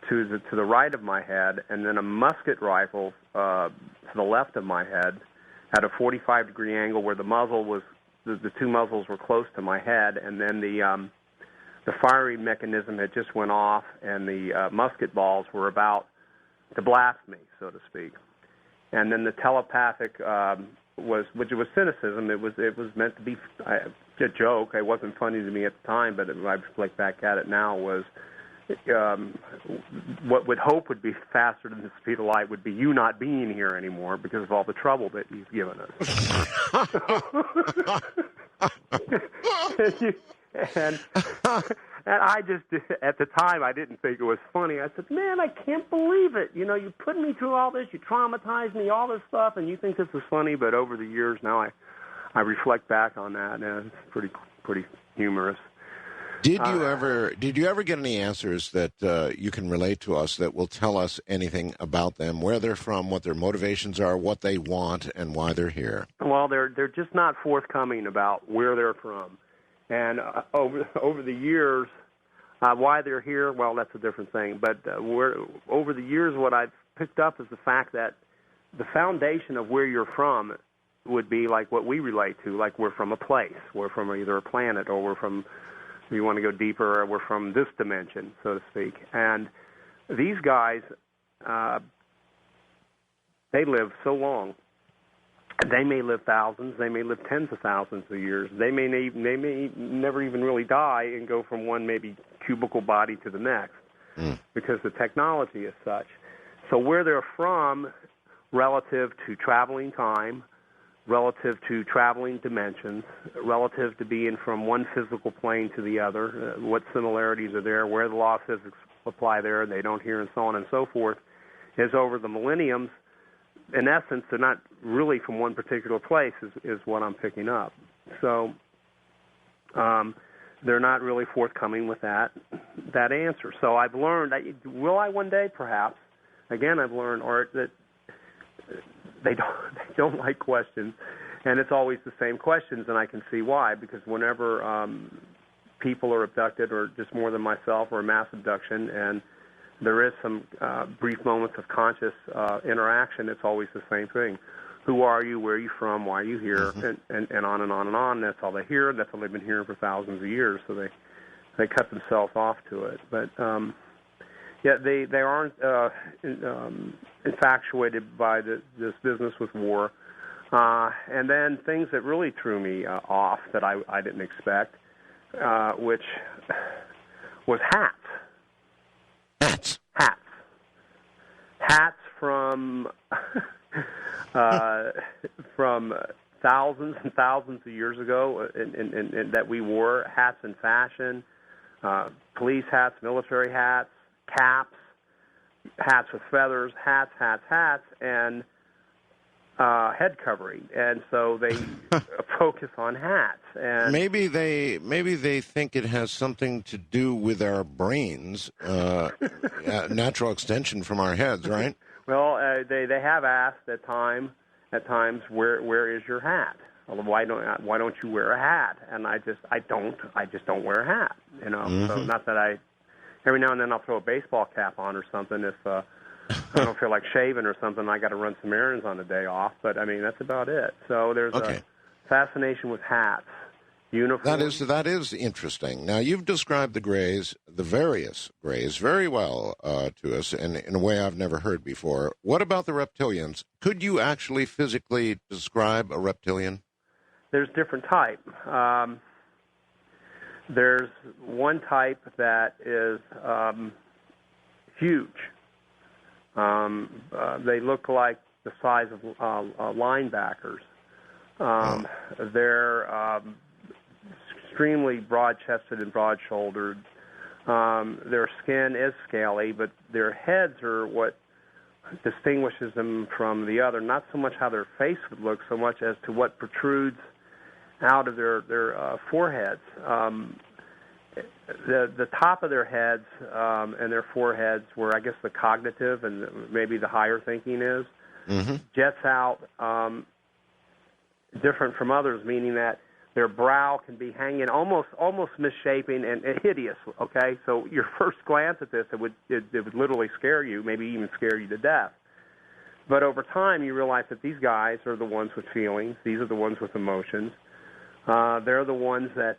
to the right of my head, and then a musket rifle to the left of my head at a 45-degree angle where the muzzle was the two muzzles were close to my head, and then the firing mechanism had just went off, and the musket balls were about to blast me, so to speak. And then the telepathic which was cynicism. It was meant to be a joke. It wasn't funny to me at the time, but I reflect back at it now, was what would hope would be faster than the speed of light would be you not being here anymore because of all the trouble that you've given us. and I just, at the time, I didn't think it was funny. I said, man, I can't believe it. You know, you put me through all this, you traumatized me, all this stuff, and you think this is funny. But over the years now, I reflect back on that, and it's pretty humorous. Did you ever get any answers that you can relate to us that will tell us anything about them, where they're from, what their motivations are, what they want, and why they're here? Well, they're just not forthcoming about where they're from. And over the years, why they're here, well, that's a different thing. But over the years, what I've picked up is the fact that the foundation of where you're from would be like what we relate to, like we're from a place. We're from either a planet, or we're from, if you want to go deeper, we're from this dimension, so to speak. And these guys, they live so long. They may live thousands. They may live tens of thousands of years. They may never even really die and go from one maybe cubicle body to the next because the technology is such. So where they're from relative to traveling time, relative to traveling dimensions, relative to being from one physical plane to the other, what similarities are there, where the law of physics apply there and they don't here, and so on and so forth, is over the millenniums. In essence, they're not really from one particular place, is what I'm picking up. So they're not really forthcoming with that answer. So I've learned, will I one day? Perhaps. Again, I've learned, Art, that they don't like questions, and it's always the same questions, and I can see why, because whenever people are abducted, or just more than myself, or a mass abduction, and there is some brief moments of conscious interaction, it's always the same thing. Who are you? Where are you from? Why are you here? And on and on and on. That's all they hear. That's all they've been hearing for thousands of years, so they cut themselves off to it. But yeah, they aren't infatuated by this business with war. And then things that really threw me off that I didn't expect, which was hats. Hats from from thousands and thousands of years ago, and that we wore hats in fashion, police hats, military hats, caps, hats with feathers, hats, and head covering, and so they focus on hats. And maybe they think it has something to do with our brains, natural extension from our heads, right? Well, they have asked at times where is your hat? Well, why don't you wear a hat? And I just don't wear a hat, you know. Mm-hmm. So not that every now and then I'll throw a baseball cap on or something if I don't feel like shaving or something. I got to run some errands on the day off, but I mean that's about it. So there's a fascination with hats, uniforms. That is interesting. Now you've described the various Greys, very well to us, and in a way I've never heard before. What about the Reptilians? Could you actually physically describe a reptilian? There's different type. There's one type that is huge. They look like the size of linebackers. They're extremely broad-chested and broad-shouldered. Their skin is scaly, but their heads are what distinguishes them from the other. Not so much how their face would look, so much as to what protrudes out of their foreheads. The top of their heads and their foreheads, where I guess the cognitive and maybe the higher thinking is, jets out different from others, meaning that their brow can be hanging almost misshapen and hideous. Okay, so your first glance at this, it would literally scare you, maybe even scare you to death. But over time, you realize that these guys are the ones with feelings. These are the ones with emotions. They're the ones that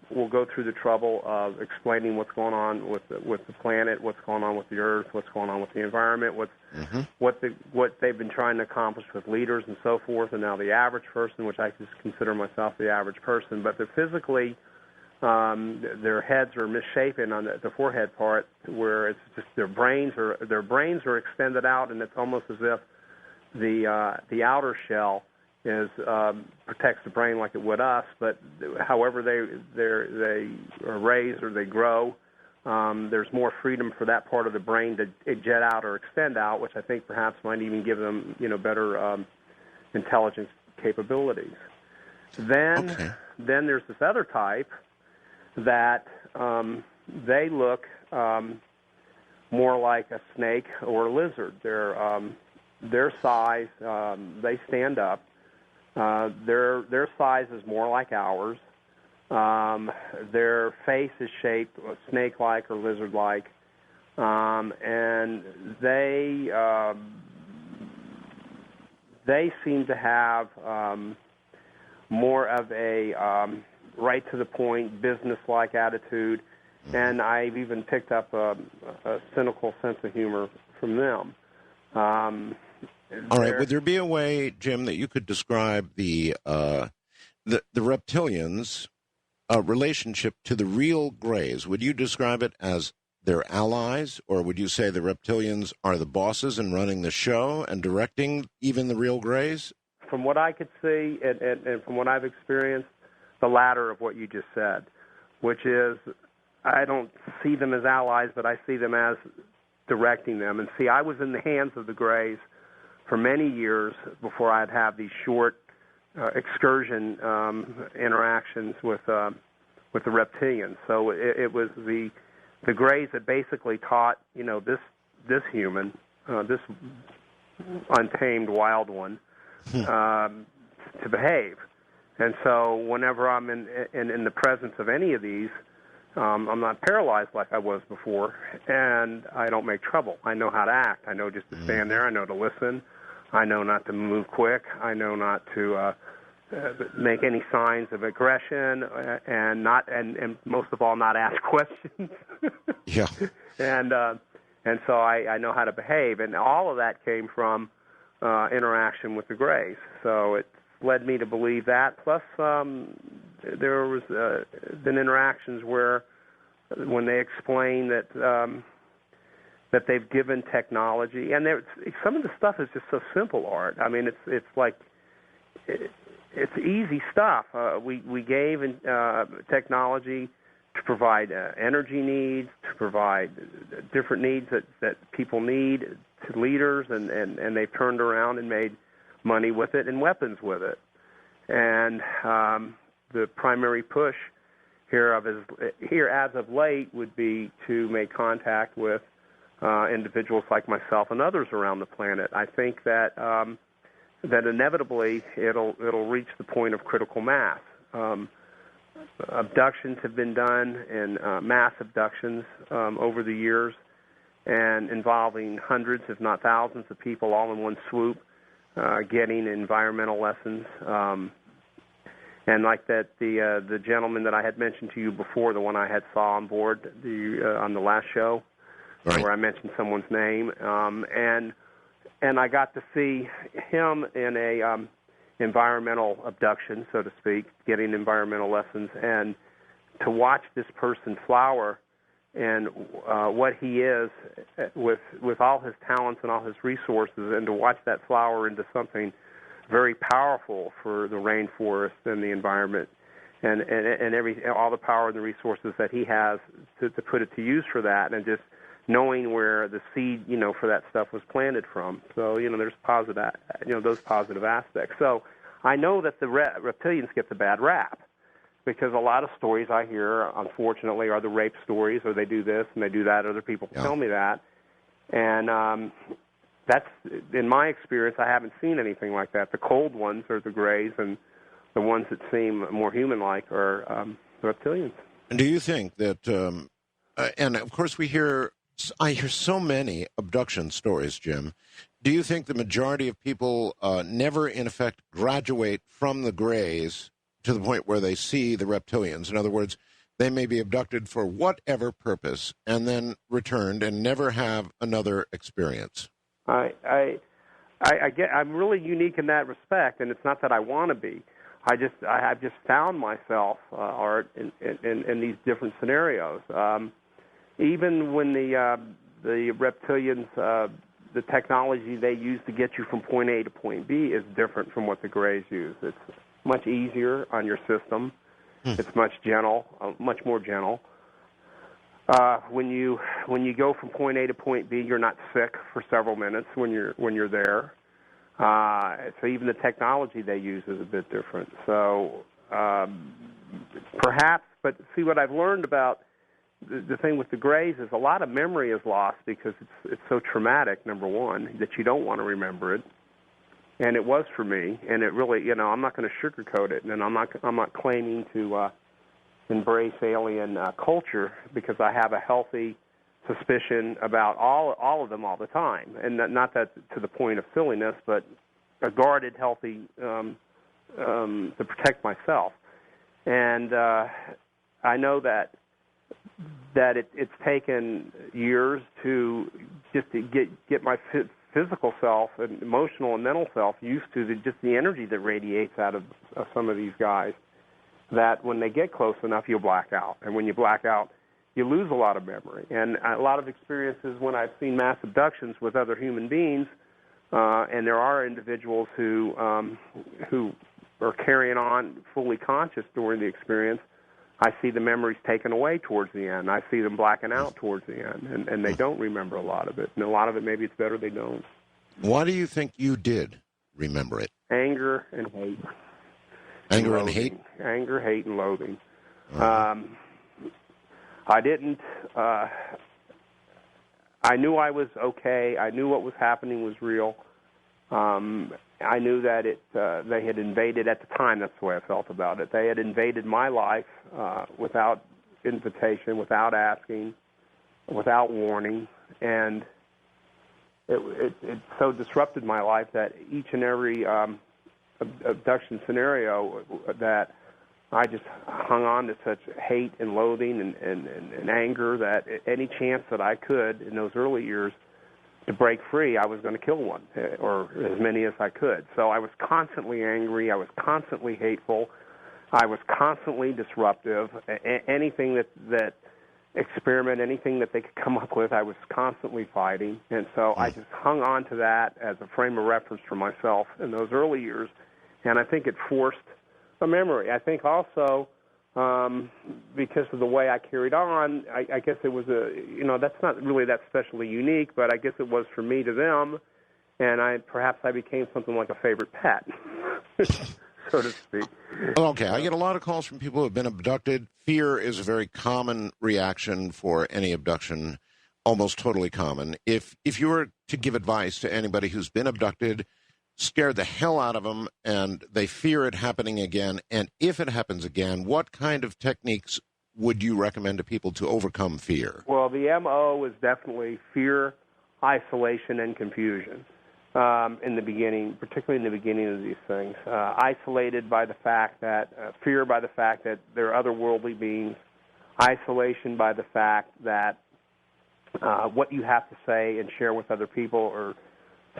will go through the trouble of explaining what's going on with the planet, what's going on with the Earth, what's going on with the environment, what they've been trying to accomplish with leaders and so forth, and now the average person, which I just consider myself the average person. But they're physically, their heads are misshapen on the forehead part, where it's just their brains are extended out, and it's almost as if the outer shell protects the brain like it would us, but however they are raised or they grow, there's more freedom for that part of the brain to jet out or extend out, which I think perhaps might even give them better intelligence capabilities. Then there's this other type that they look more like a snake or a lizard. Their size, they stand up. Their size is more like ours. Their face is shaped snake-like or lizard-like, and they seem to have more of a right-to-the-point, business-like attitude, and I've even picked up a cynical sense of humor from them. All right. Would there be a way, Jim, that you could describe the reptilians' relationship to the real Greys? Would you describe it as their allies, or would you say the reptilians are the bosses and running the show and directing even the real Greys? From what I could see and from what I've experienced, the latter of what you just said, which is I don't see them as allies, but I see them as directing them. And see, I was in the hands of the Greys for many years before I'd have these short excursion interactions with the reptilians. So it was the Greys that basically taught this human, this untamed wild one, to behave. And so whenever I'm in the presence of any of these, I'm not paralyzed like I was before, and I don't make trouble. I know how to act. I know just to stand there. I know to listen. I know not to move quick. I know not to make any signs of aggression, and most of all, not ask questions. Yeah. And so I know how to behave, and all of that came from interaction with the Greys. So it led me to believe that. Plus, there was been interactions where, when they explain that they've given technology, and some of the stuff is just so simple, Art. I mean, it's like it's easy stuff. We gave technology to provide energy needs, to provide different needs that people need to leaders, and they've turned around and made money with it and weapons with it. And the primary push here as of late would be to make contact with individuals like myself and others around the planet. I think that that inevitably it'll reach the point of critical mass. Abductions have been done, and mass abductions over the years, and involving hundreds, if not thousands, of people all in one swoop, getting environmental lessons. And like that, the gentleman that I had mentioned to you before, the one I had saw on board on the last show, right, where I mentioned someone's name, and I got to see him in a environmental abduction, so to speak, getting environmental lessons, and to watch this person flower and what he is with all his talents and all his resources, and to watch that flower into something very powerful for the rainforest and the environment, and all the power and the resources that he has to put it to use for that, and just knowing where the seed, for that stuff was planted from. So, there's those positive aspects. So I know that the reptilians get the bad rap, because a lot of stories I hear, unfortunately, are the rape stories, or they do this and they do that. Other people tell me that. And that's, in my experience, I haven't seen anything like that. The cold ones are the grays, and the ones that seem more human-like are the reptilians. And do you think that, and of course I hear so many abduction stories, Jim. Do you think the majority of people never, in effect, graduate from the grays to the point where they see the reptilians? In other words, they may be abducted for whatever purpose and then returned and never have another experience. I'm really unique in that respect, and it's not that I want to be. I've just found myself, Art, in these different scenarios. Even when the reptilians, the technology they use to get you from point A to point B is different from what the grays use. It's much easier on your system. It's much more gentle. When you go from point A to point B, you're not sick for several minutes when you're there. So even the technology they use is a bit different. So perhaps, but see, what I've learned about the thing with the grays is a lot of memory is lost because it's so traumatic, number one, that you don't want to remember it. And it was for me, and it really, I'm not going to sugarcoat it, and I'm not claiming to embrace alien culture, because I have a healthy suspicion about all of them all the time, and not that to the point of silliness, but a guarded, healthy to protect myself. And I know that it's taken years to get my physical self and emotional and mental self used to just the energy that radiates out of some of these guys, that when they get close enough, you'll black out. And when you black out, you lose a lot of memory. And a lot of experiences when I've seen mass abductions with other human beings, and there are individuals who are carrying on fully conscious during the experience, I see the memories taken away towards the end. I see them blacking out towards the end, and they don't remember a lot of it. And a lot of it, maybe it's better they don't. Why do you think you did remember it? Anger and hate. Anger and hate? Anger, hate, and loathing. I didn't... I knew I was okay. I knew what was happening was real. I knew that they had invaded at the time. That's the way I felt about it. They had invaded my life without invitation, without asking, without warning, and it so disrupted my life that each and every abduction scenario that I just hung on to such hate and loathing and anger that any chance that I could in those early years to break free, I was going to kill one, or as many as I could. So I was constantly angry. I was constantly hateful. I was constantly disruptive. Anything that experiment, anything that they could come up with, I was constantly fighting. And so I just hung on to that as a frame of reference for myself in those early years. And I think it forced a memory. I think also because of the way I carried on, I guess it was that's not really that specially unique, but I guess it was for me to them, and perhaps I became something like a favorite pet, so to speak. Okay, I get a lot of calls from people who have been abducted. Fear is a very common reaction for any abduction, almost totally common. If you were to give advice to anybody who's been abducted, scared the hell out of them, and they fear it happening again, and if it happens again, what kind of techniques would you recommend to people to overcome fear? Well, the MO is definitely fear, isolation, and confusion in the beginning, particularly in the beginning of these things. Isolated by the fact that, fear by the fact that they're otherworldly beings, isolation by the fact that what you have to say and share with other people are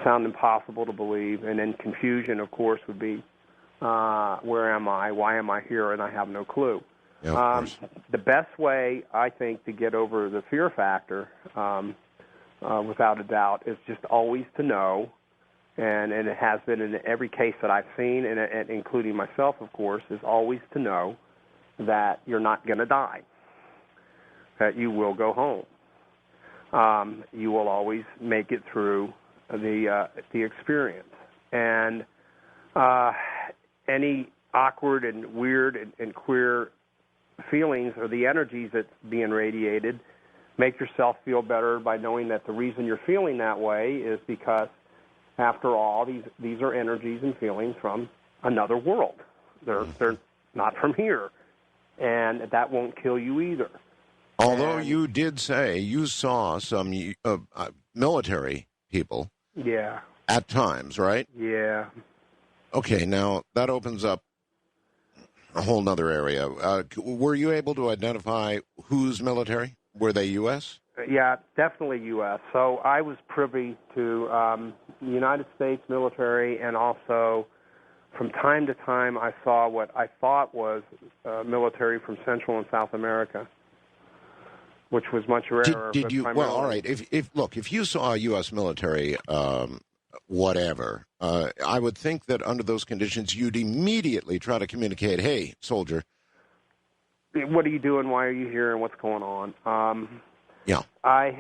sound impossible to believe, and then confusion, of course, would be, where am I, why am I here, and I have no clue. Yeah, of course. The best way, I think, to get over the fear factor, without a doubt, is just always to know, and it has been in every case that I've seen, and including myself, of course, is always to know that you're not going to die, that you will go home. You will always make it through the experience. And any awkward and weird and queer feelings or the energies that's being radiated, make yourself feel better by knowing that the reason you're feeling that way is because, after all, these are energies and feelings from another world. They're not from here, and that won't kill you either. Although you did say you saw some military people Yeah. at times, right? Yeah. Okay, now that opens up a whole nother area. Were you able to identify who's military? Were they U.S.? Yeah, definitely U.S. So I was privy to the United States military, and also from time to time I saw what I thought was military from Central and South America, which was much rarer. Did you? Well, all right. If you saw a U.S. military, whatever, I would think that under those conditions, you'd immediately try to communicate, "Hey, soldier, what are you doing? Why are you here? And what's going on?" Yeah. I've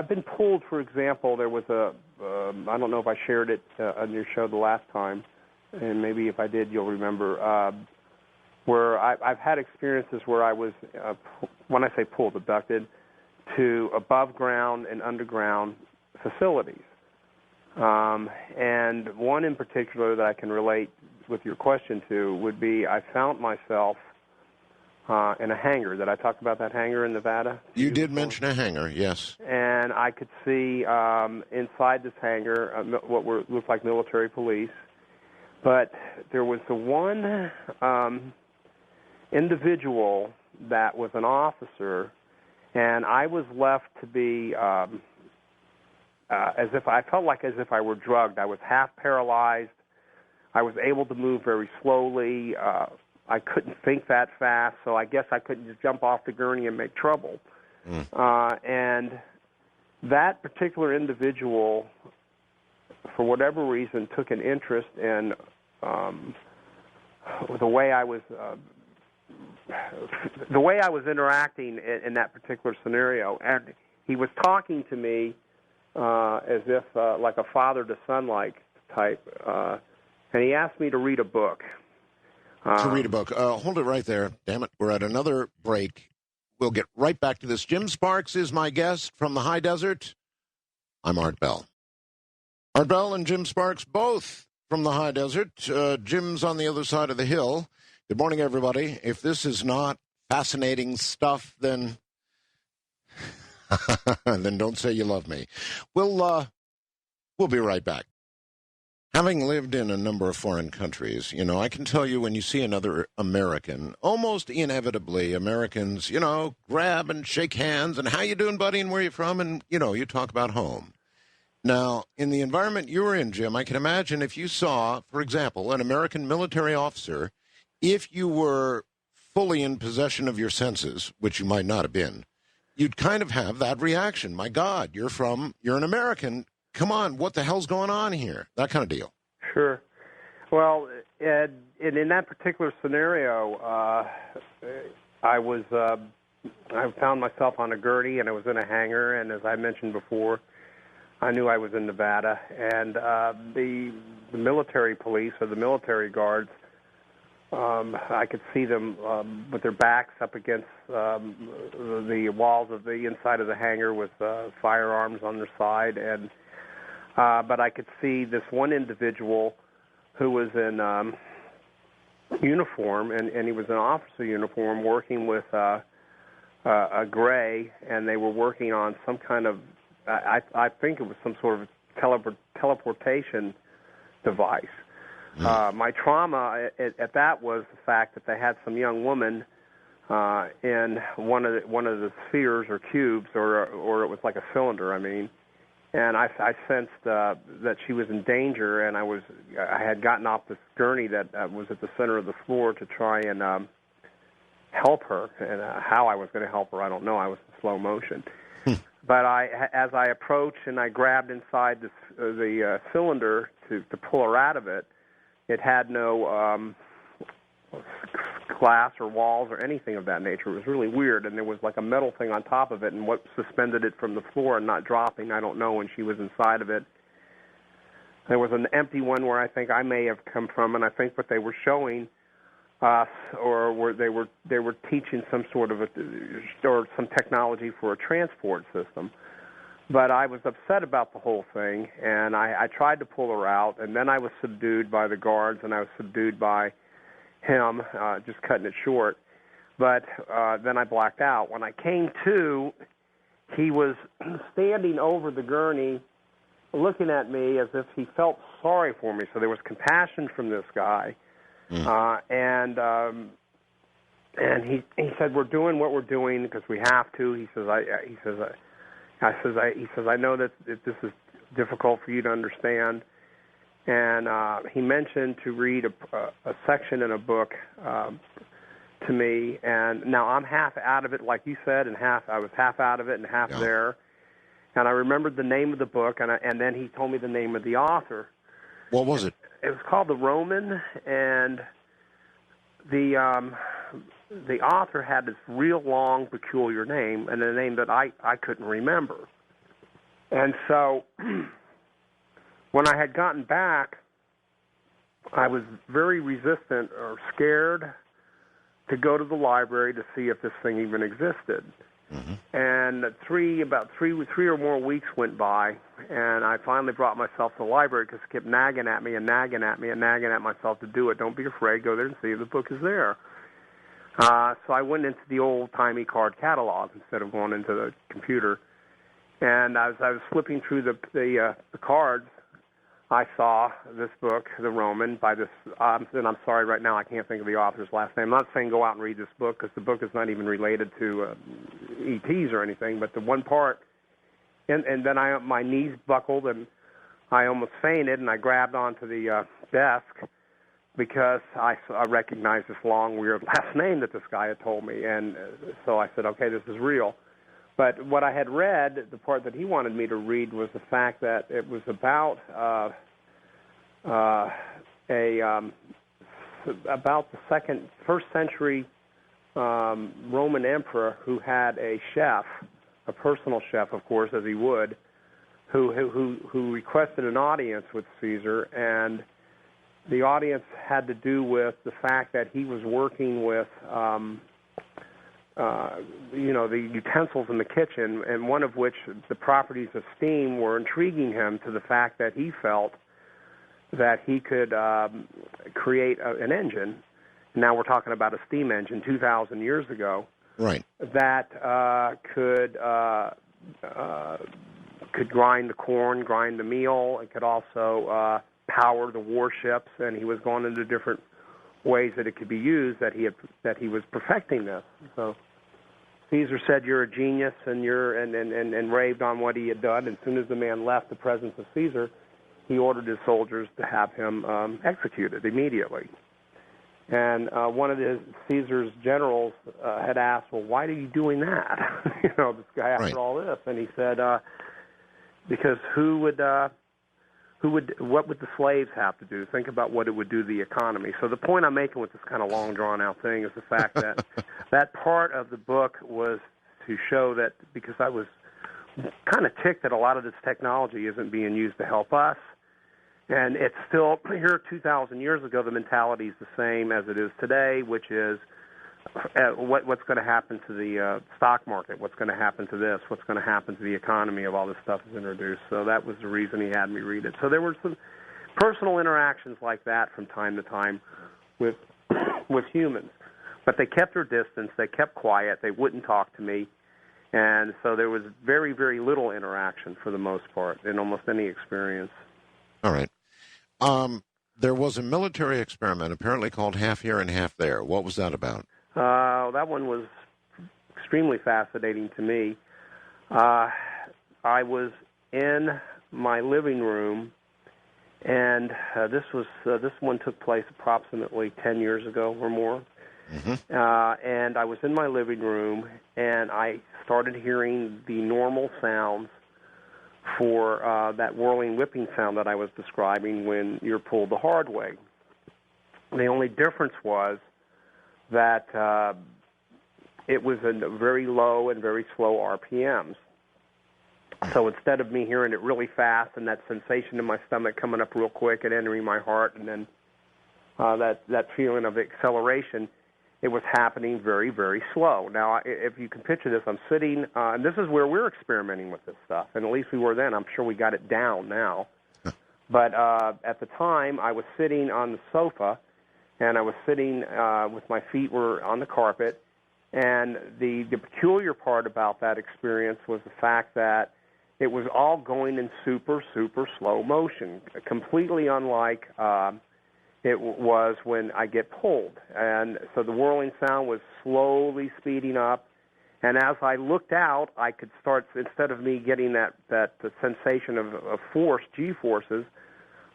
been pulled. For example, there was I don't know if I shared it on your show the last time, and maybe if I did, you'll remember. Where I've had experiences where I was, when I say pulled, abducted, to above ground and underground facilities. And one in particular that I can relate with your question to would be, I found myself in a hangar. Did I talk about that hangar in Nevada? You did mention a hangar, yes. And I could see inside this hangar what looked like military police. But there was the one individual that was an officer, and I was left to be as if I were drugged. I was half paralyzed. I was able to move very slowly. I couldn't think that fast, so I guess I couldn't just jump off the gurney and make trouble. And that particular individual, for whatever reason, took an interest in the way I was interacting in that particular scenario. And he was talking to me as if like a father-to-son like type, and he asked me to read a book. Hold it right there. Damn it. We're at another break. We'll get right back to this. Jim Sparks is my guest from the high desert. I'm Art Bell. Art Bell and Jim Sparks, both from the high desert. Jim's on the other side of the hill. Good morning, everybody. If this is not fascinating stuff, then then don't say you love me. We'll be right back. Having lived in a number of foreign countries, I can tell you when you see another American, almost inevitably Americans, grab and shake hands and how you doing, buddy, and where you from, and, you talk about home. Now, in the environment you were in, Jim, I can imagine if you saw, for example, an American military officer, if you were fully in possession of your senses, which you might not have been, you'd kind of have that reaction. My God, you're an American. Come on, what the hell's going on here? That kind of deal. Sure. Well, Ed, in that particular scenario, I found myself on a gurney, and I was in a hangar, and as I mentioned before, I knew I was in Nevada, and the military police or the military guards, I could see them with their backs up against the walls of the inside of the hangar with firearms on their side, and but I could see this one individual who was in uniform, and he was in officer uniform, working with a gray, and they were working on some kind of, I think it was some sort of teleportation device. My trauma at that was the fact that they had some young woman in one of the spheres or cubes, or it was like a cylinder, and I sensed that she was in danger, and I had gotten off this gurney that was at the center of the floor to try and help her, and how I was going to help her, I don't know. I was in slow motion. But as I approached and I grabbed inside the cylinder to pull her out of it, it had no glass or walls or anything of that nature. It was really weird, and there was like a metal thing on top of it, and what suspended it from the floor and not dropping, I don't know, when she was inside of it. There was an empty one where I think I may have come from, and I think what they were showing us, or they were teaching some sort of or some technology for a transport system. But I was upset about the whole thing, and I tried to pull her out, and then I was subdued by the guards, and I was subdued by him, just cutting it short. But then I blacked out. When I came to, he was standing over the gurney, looking at me as if he felt sorry for me. So there was compassion from this guy. And he said, "We're doing what we're doing because we have to." He says, I know that this is difficult for you to understand. And he mentioned to read a section in a book to me. And now I'm half out of it, like you said, and I was half out of it and half there. And I remembered the name of the book, and then he told me the name of the author. What was it? It was called The Roman, and the author had this real long, peculiar name, and a name that I couldn't remember. And so when I had gotten back, I was very resistant or scared to go to the library to see if this thing even existed. Mm-hmm. And about three or more weeks went by, and I finally brought myself to the library because it kept nagging at me and nagging at me and nagging at myself to do it. Don't be afraid. Go there and see if the book is there. So I went into the old-timey card catalog instead of going into the computer. And as I was flipping through the cards, I saw this book, The Roman, by this, and I'm sorry right now I can't think of the author's last name. I'm not saying go out and read this book because the book is not even related to ETs or anything, but the one part, and then my knees buckled and I almost fainted, and I grabbed onto the desk because I recognized this long, weird last name that this guy had told me, and so I said, okay, this is real. But what I had read, the part that he wanted me to read, was the fact that it was about about the first century Roman emperor who had a chef, a personal chef, of course, as he would, who requested an audience with Caesar, and the audience had to do with the fact that he was working with the utensils in the kitchen, and one of which the properties of steam were intriguing him to the fact that he felt that he could create an engine. Now we're talking about a steam engine 2,000 years ago. Right. That could grind the corn, grind the meal. It could also power the warships, and he was going into different ways that it could be used. That he was perfecting this. So Caesar said, "You're a genius," and raved on what he had done. And as soon as the man left the presence of Caesar, he ordered his soldiers to have him executed immediately. And one of Caesar's generals had asked, "Well, why are you doing that?" This guy after all this, and he said, "Because what would the slaves have to do? Think about what it would do to the economy." So the point I'm making with this kind of long, drawn-out thing is the fact that that part of the book was to show that, because I was kind of ticked that a lot of this technology isn't being used to help us, and it's still, here 2,000 years ago, the mentality is the same as it is today, which is what's going to happen to the stock market, what's going to happen to this, what's going to happen to the economy if all this stuff is introduced. So that was the reason he had me read it. So there were some personal interactions like that from time to time with humans. But they kept their distance, they kept quiet, they wouldn't talk to me, and so there was very, very little interaction for the most part in almost any experience. All right. There was a military experiment apparently called Half Here and Half There. What was that about? That one was extremely fascinating to me. I was in my living room, and this one took place approximately 10 years ago or more. Mm-hmm. And I was in my living room, and I started hearing the normal sounds for that whirling, whipping sound that I was describing when you're pulled the hard way. The only difference was that it was in very low and very slow RPMs. So instead of me hearing it really fast and that sensation in my stomach coming up real quick and entering my heart, and then that feeling of acceleration, it was happening very, very slow. Now, if you can picture this, I'm sitting, and this is where we're experimenting with this stuff, and at least we were then. I'm sure we got it down now. But at the time, I was sitting on the sofa, and I was sitting with my feet were on the carpet, and the peculiar part about that experience was the fact that it was all going in super, super slow motion, completely unlike it was when I get pulled. And so the whirling sound was slowly speeding up, and as I looked out, I could start, instead of me getting that the sensation of force, G-forces,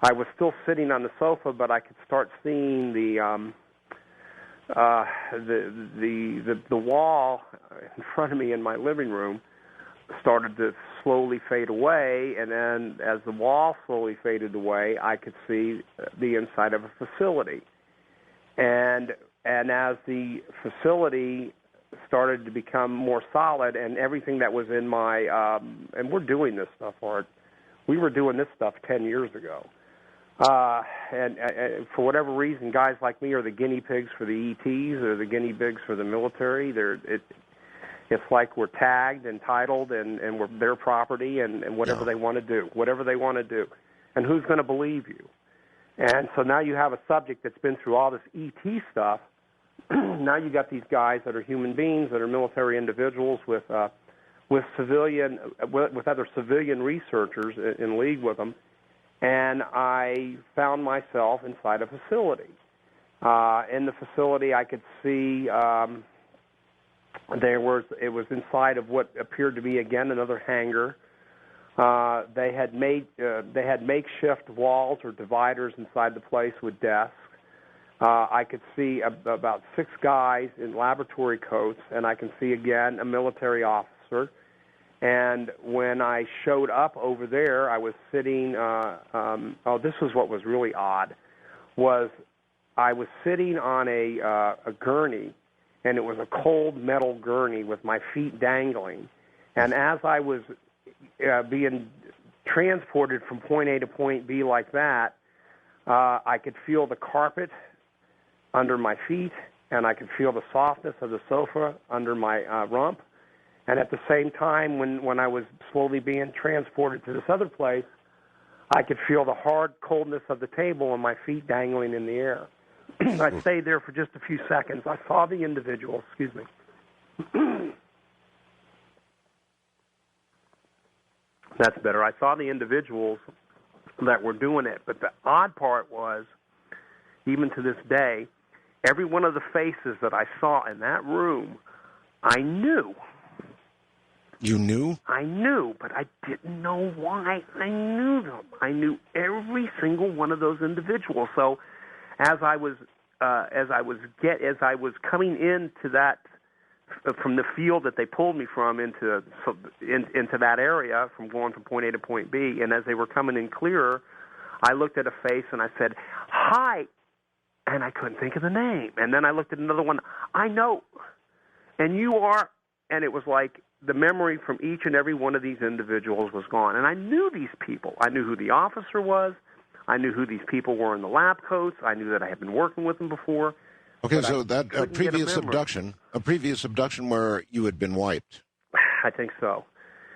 I was still sitting on the sofa, but I could start seeing the wall in front of me in my living room started to slowly fade away, and then as the wall slowly faded away, I could see the inside of a facility. And as the facility started to become more solid, and everything that was in my and we're doing this stuff, Art. We were doing this stuff 10 years ago. And for whatever reason, guys like me are the guinea pigs for the ETs or the guinea pigs for the military. It's like we're tagged and titled, and we're their property, and whatever they want to do, whatever they want to do. And who's going to believe you? And so now you have a subject that's been through all this ET stuff. Now you got these guys that are human beings, that are military individuals with other civilian researchers in league with them. And I found myself inside a facility. In the facility, I could see it was inside of what appeared to be, again, another hangar. They had makeshift walls or dividers inside the place with desks. I could see about 6 guys in laboratory coats, and I can see, again, a military officer. And when I showed up over there, I was sitting, this was what was really odd, was I was sitting on a gurney, and it was a cold metal gurney with my feet dangling. And as I was being transported from point A to point B like that, I could feel the carpet under my feet, and I could feel the softness of the sofa under my rump. And at the same time, when I was slowly being transported to this other place, I could feel the hard coldness of the table and my feet dangling in the air. I stayed there for just a few seconds. I saw the individual, excuse me. That's better. I saw the individuals that were doing it. But the odd part was, even to this day, every one of the faces that I saw in that room, I knew. You knew? I knew, but I didn't know why I knew them. I knew every single one of those individuals. So as I was coming into that from the field that they pulled me from into that area, from going from point A to point B, and as they were coming in clearer, I looked at a face and I said, "Hi," and I couldn't think of the name. And then I looked at another one. "I know, and you are," and it was like the memory from each and every one of these individuals was gone. And I knew these people. I knew who the officer was. I knew who these people were in the lab coats. I knew that I had been working with them before. Okay, so that a previous abduction where you had been wiped. I think so.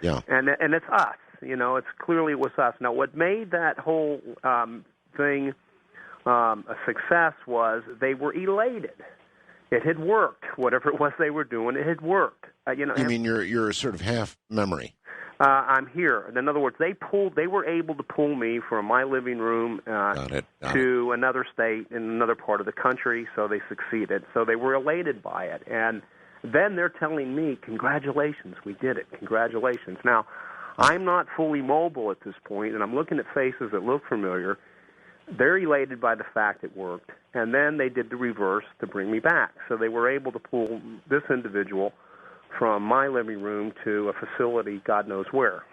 Yeah. And it's us. It's clearly it was us. Now, what made that whole thing a success was they were elated. It had worked. Whatever it was they were doing, it had worked. You mean your sort of half memory? I'm here. In other words, they were able to pull me from my living room to another state in another part of the country, so they succeeded. So they were elated by it. And then they're telling me, "Congratulations, we did it. Congratulations." Now, I'm not fully mobile at this point, and I'm looking at faces that look familiar. They're elated by the fact it worked, and then they did the reverse to bring me back. So they were able to pull this individual from my living room to a facility God knows where.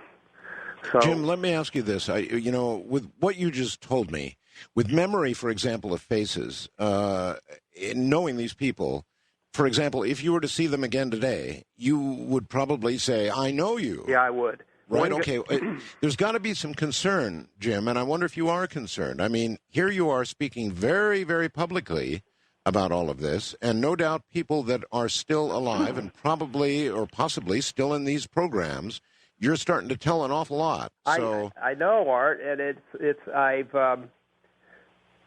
So, Jim, let me ask you this. With what you just told me, with memory, for example, of faces, in knowing these people, for example, if you were to see them again today, you would probably say, I know you. yeah, I would. Right, okay. There's got to be some concern, Jim, and I wonder if you are concerned. I mean, here you are speaking very, very publicly about all of this, and no doubt people that are still alive and probably or possibly still in these programs, you're starting to tell an awful lot. So I know, Art, and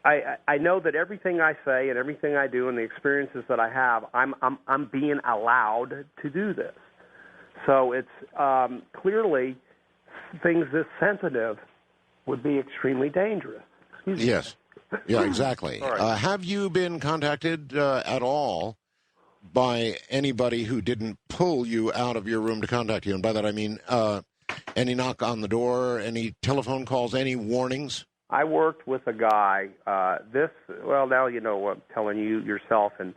I know that everything I say and everything I do and the experiences that I have, I'm being allowed to do this. So it's clearly things this sensitive would be extremely dangerous. Yes. Yeah, exactly. Right. Have you been contacted at all by anybody who didn't pull you out of your room to contact you? And by that I mean any knock on the door, any telephone calls, any warnings? I worked with a guy. Now you know what I'm telling you yourself and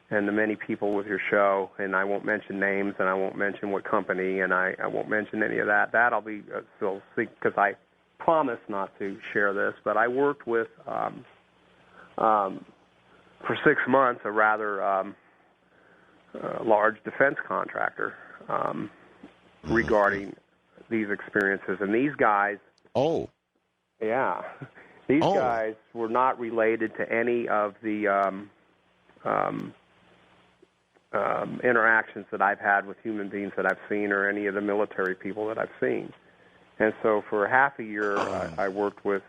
the many people with your show, and I won't mention names, and I won't mention what company, and I won't mention any of that. That I'll be still because I promise not to share this. But I worked with for 6 months a rather large defense contractor regarding these experiences, and these guys. Oh. Yeah, these guys were not related to any of the interactions that I've had with human beings that I've seen or any of the military people that I've seen. And so for half a year, I worked with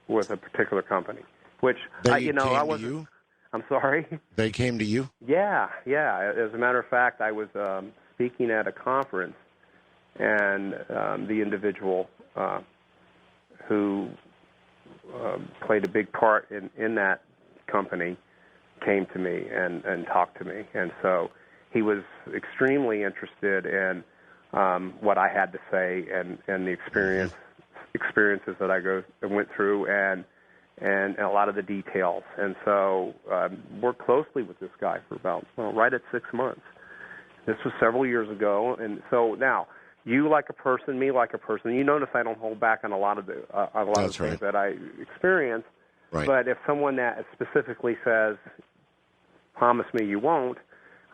a particular company, which, To you? I'm sorry? They came to you? Yeah. As a matter of fact, I was speaking at a conference, and the individual who played a big part in that company came to me and talked to me. And so he was extremely interested in what I had to say and the experiences that I went through and a lot of the details. And so worked closely with this guy for about right at 6 months. This was several years ago. And so now, you like a person, me like a person. You notice I don't hold back on a lot of the things that I experience. Right. But if someone that specifically says, "Promise me you won't,"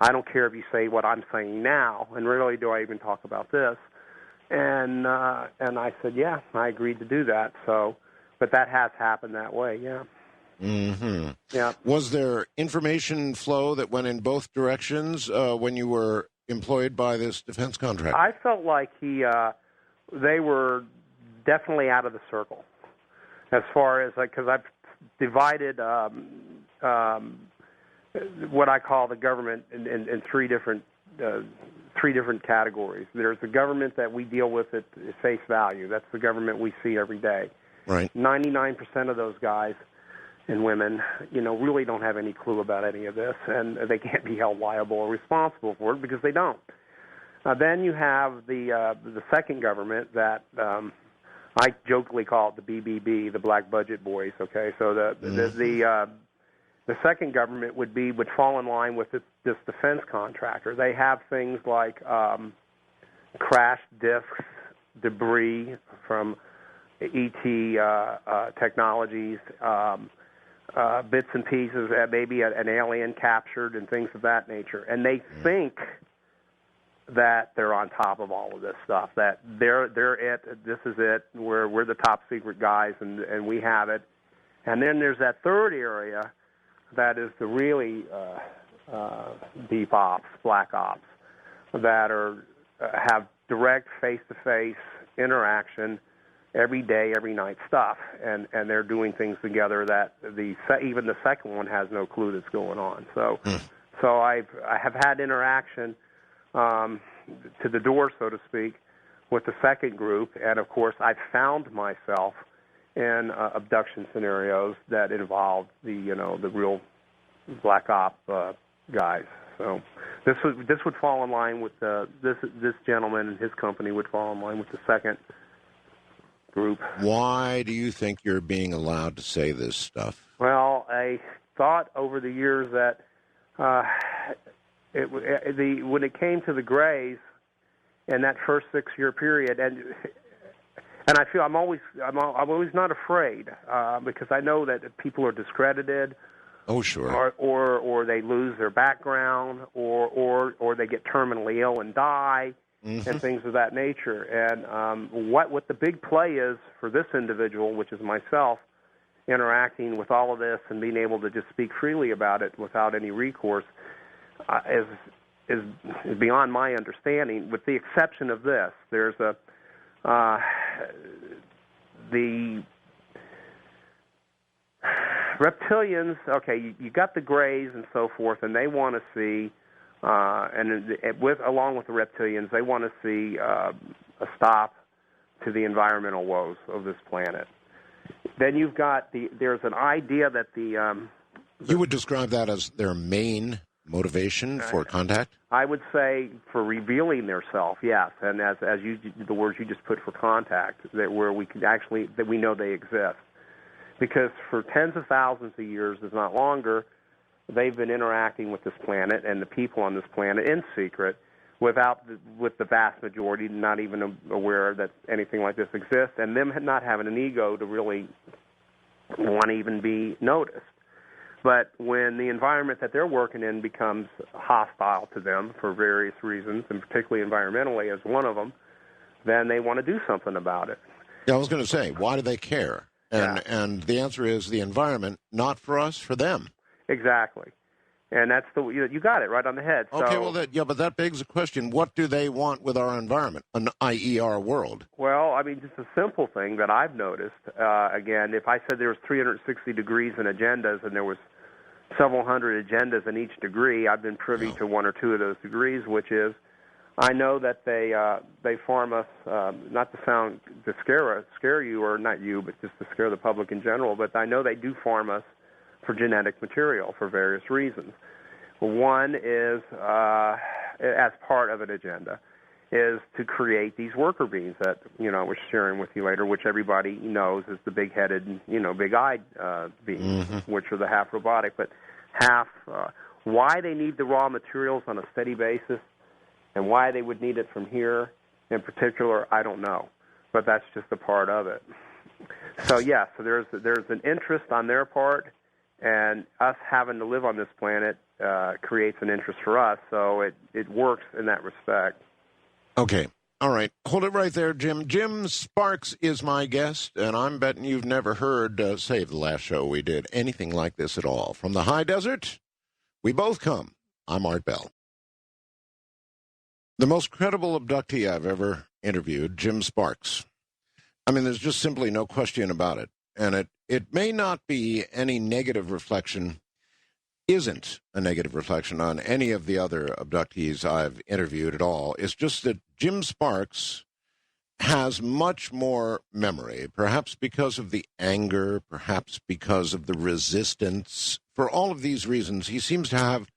I don't care if you say what I'm saying now. And rarely do I even talk about this. And I said, yeah, I agreed to do that. So, but that has happened that way. Yeah. Mm-hmm. Yeah. Was there information flow that went in both directions when you were employed by this defense contractor? I felt like they were definitely out of the circle as far as because I've divided what I call the government in three different categories. There's the government that we deal with at face value. That's the government we see every day. Right. 99% of those guys and women, really don't have any clue about any of this, and they can't be held liable or responsible for it because they don't. Then you have the second government that I jokingly call it the BBB, the Black Budget Boys. Okay, so the second government would fall in line with this defense contractor. They have things like crashed discs, debris from ET technologies. Bits and pieces, maybe an alien captured and things of that nature. And they think that they're on top of all of this stuff, that they're it, this is it, we're the top secret guys and we have it. And then there's that third area that is the really deep ops, black ops, that have direct face-to-face interaction every day, every night stuff, and they're doing things together that even the second one has no clue that's going on. So I have had interaction to the door, so to speak, with the second group, and of course I've found myself in abduction scenarios that involve the real black op guys. So this would fall in line with this gentleman and his company would fall in line with the second group. Why do you think you're being allowed to say this stuff? Well, I thought over the years that when it came to the Greys in that first 6-year period, and I feel I'm always not afraid because I know that people are discredited. Oh, sure. Or they lose their background, or they get terminally ill and die, and things of that nature. And what the big play is for this individual, which is myself, interacting with all of this and being able to just speak freely about it without any recourse, is beyond my understanding. With the exception of this, there's the Reptilians. Okay, you got the Greys and so forth, and they want to see, along with the Reptilians, they want to see a stop to the environmental woes of this planet. Then you've got there's an idea that you would describe that as their main motivation for contact? I would say for revealing their self, yes, and as the words you just put for contact, that where we can actually that we know they exist, because for tens of thousands of years, if not longer, they've been interacting with this planet and the people on this planet in secret, with the vast majority not even aware that anything like this exists, and them not having an ego to really want to even be noticed. But when the environment that they're working in becomes hostile to them for various reasons, and particularly environmentally as one of them, then they want to do something about it. Yeah, I was going to say, why do they care? And the answer is the environment, not for us, for them. Exactly. And that's you got it right on the head. Okay, so, but that begs the question, what do they want with our environment, i.e. our world? Well, I mean, just a simple thing that I've noticed, again, if I said there was 360 degrees in agendas and there was several hundred agendas in each degree, I've been privy to one or two of those degrees, which is I know that they farm us, not to scare you, or not you, but just to scare the public in general, but I know they do farm us for genetic material for various reasons. One is, as part of an agenda, is to create these worker bees that, I was sharing with you later, which everybody knows is the big-headed, big-eyed bees, which are the half robotic, but half, why they need the raw materials on a steady basis and why they would need it from here in particular, I don't know, but that's just a part of it. So, so there's an interest on their part, and us having to live on this planet creates an interest for us, so it works in that respect. Okay. All right. Hold it right there, Jim. Jim Sparks is my guest, and I'm betting you've never heard, save the last show we did, anything like this at all. From the high desert, we both come. I'm Art Bell. The most credible abductee I've ever interviewed, Jim Sparks. I mean, there's just simply no question about it. And it may not be any negative reflection, isn't a negative reflection on any of the other abductees I've interviewed at all. It's just that Jim Sparks has much more memory, perhaps because of the anger, perhaps because of the resistance. For all of these reasons, he seems to have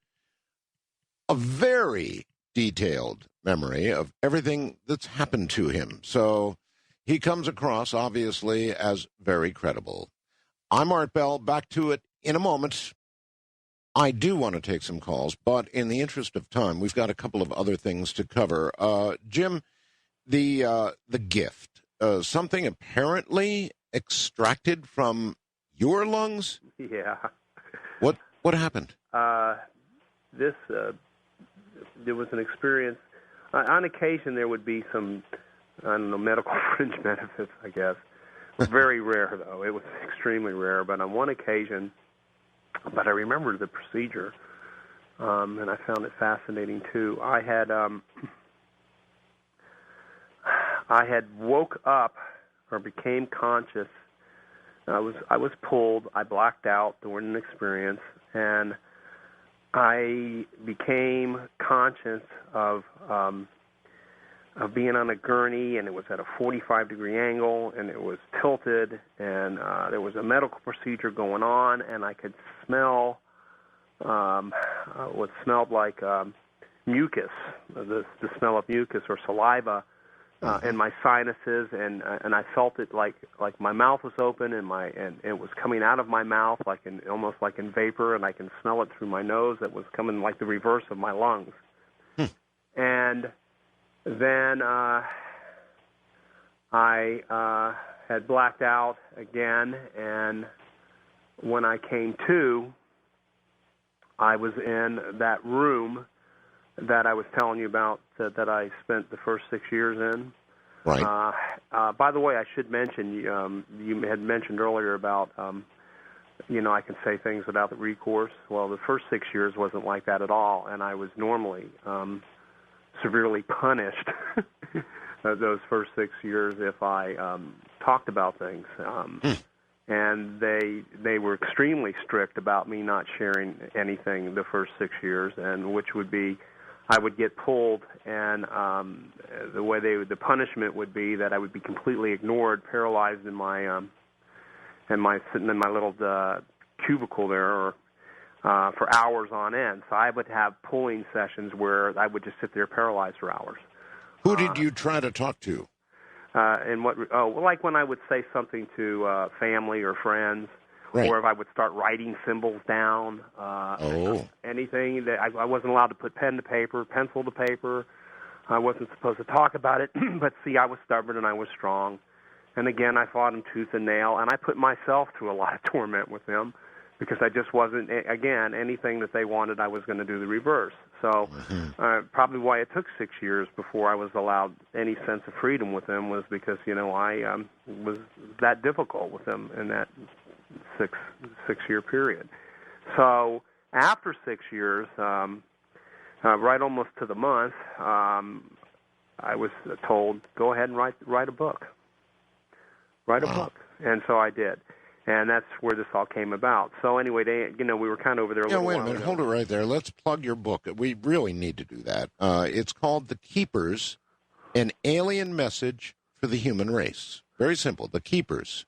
a very detailed memory of everything that's happened to him. So he comes across, obviously, as very credible. I'm Art Bell. Back to it in a moment. I do want to take some calls, but in the interest of time, we've got a couple of other things to cover. Jim, the gift, something apparently extracted from your lungs? Yeah. What happened? There was an experience. On occasion, there would be some, medical fringe benefits, I guess. Very rare, though. It was extremely rare. But on one occasion, I remember the procedure, and I found it fascinating too. I had woke up or became conscious. I was pulled. I blacked out during an experience, and I became conscious of being on a gurney, and it was at a 45-degree angle, and it was tilted, and there was a medical procedure going on, and I could smell what smelled like mucus, the smell of mucus or saliva in my sinuses, and I felt it like my mouth was open and it was coming out of my mouth almost like in vapor, and I can smell it through my nose. It was coming like the reverse of my lungs. And then I had blacked out again, and when I came to, I was in that room that I was telling you about that I spent the first 6 years in. Right. By the way, I should mention, you had mentioned earlier about, I can say things without the recourse. Well, the first 6 years wasn't like that at all, and I was normally severely punished those first 6 years if I talked about things. And they were extremely strict about me not sharing anything the first 6 years, and which would be I would get pulled, and the punishment would be that I would be completely ignored, paralyzed in my sitting in my little cubicle there for hours on end. So I would have pulling sessions where I would just sit there paralyzed for hours. Who did you try to talk to? Like when I would say something to family or friends, right. Or if I would start writing symbols down, anything that I wasn't allowed to put pen to paper, pencil to paper. I wasn't supposed to talk about it, but see, I was stubborn and I was strong. And again, I fought them tooth and nail, and I put myself through a lot of torment with them because I just wasn't, again, anything that they wanted, I was going to do the reverse. So probably why it took 6 years before I was allowed any sense of freedom with them was because, I was that difficult with them in that six-year period. So after 6 years, right almost to the month, I was told, go ahead and write a book. Write a book. And so I did. And that's where this all came about. So anyway, we were kind of over there a little while ago. Wait a minute. Hold it right there. Let's plug your book. We really need to do that. It's called The Keepers, An Alien Message for the Human Race. Very simple. The Keepers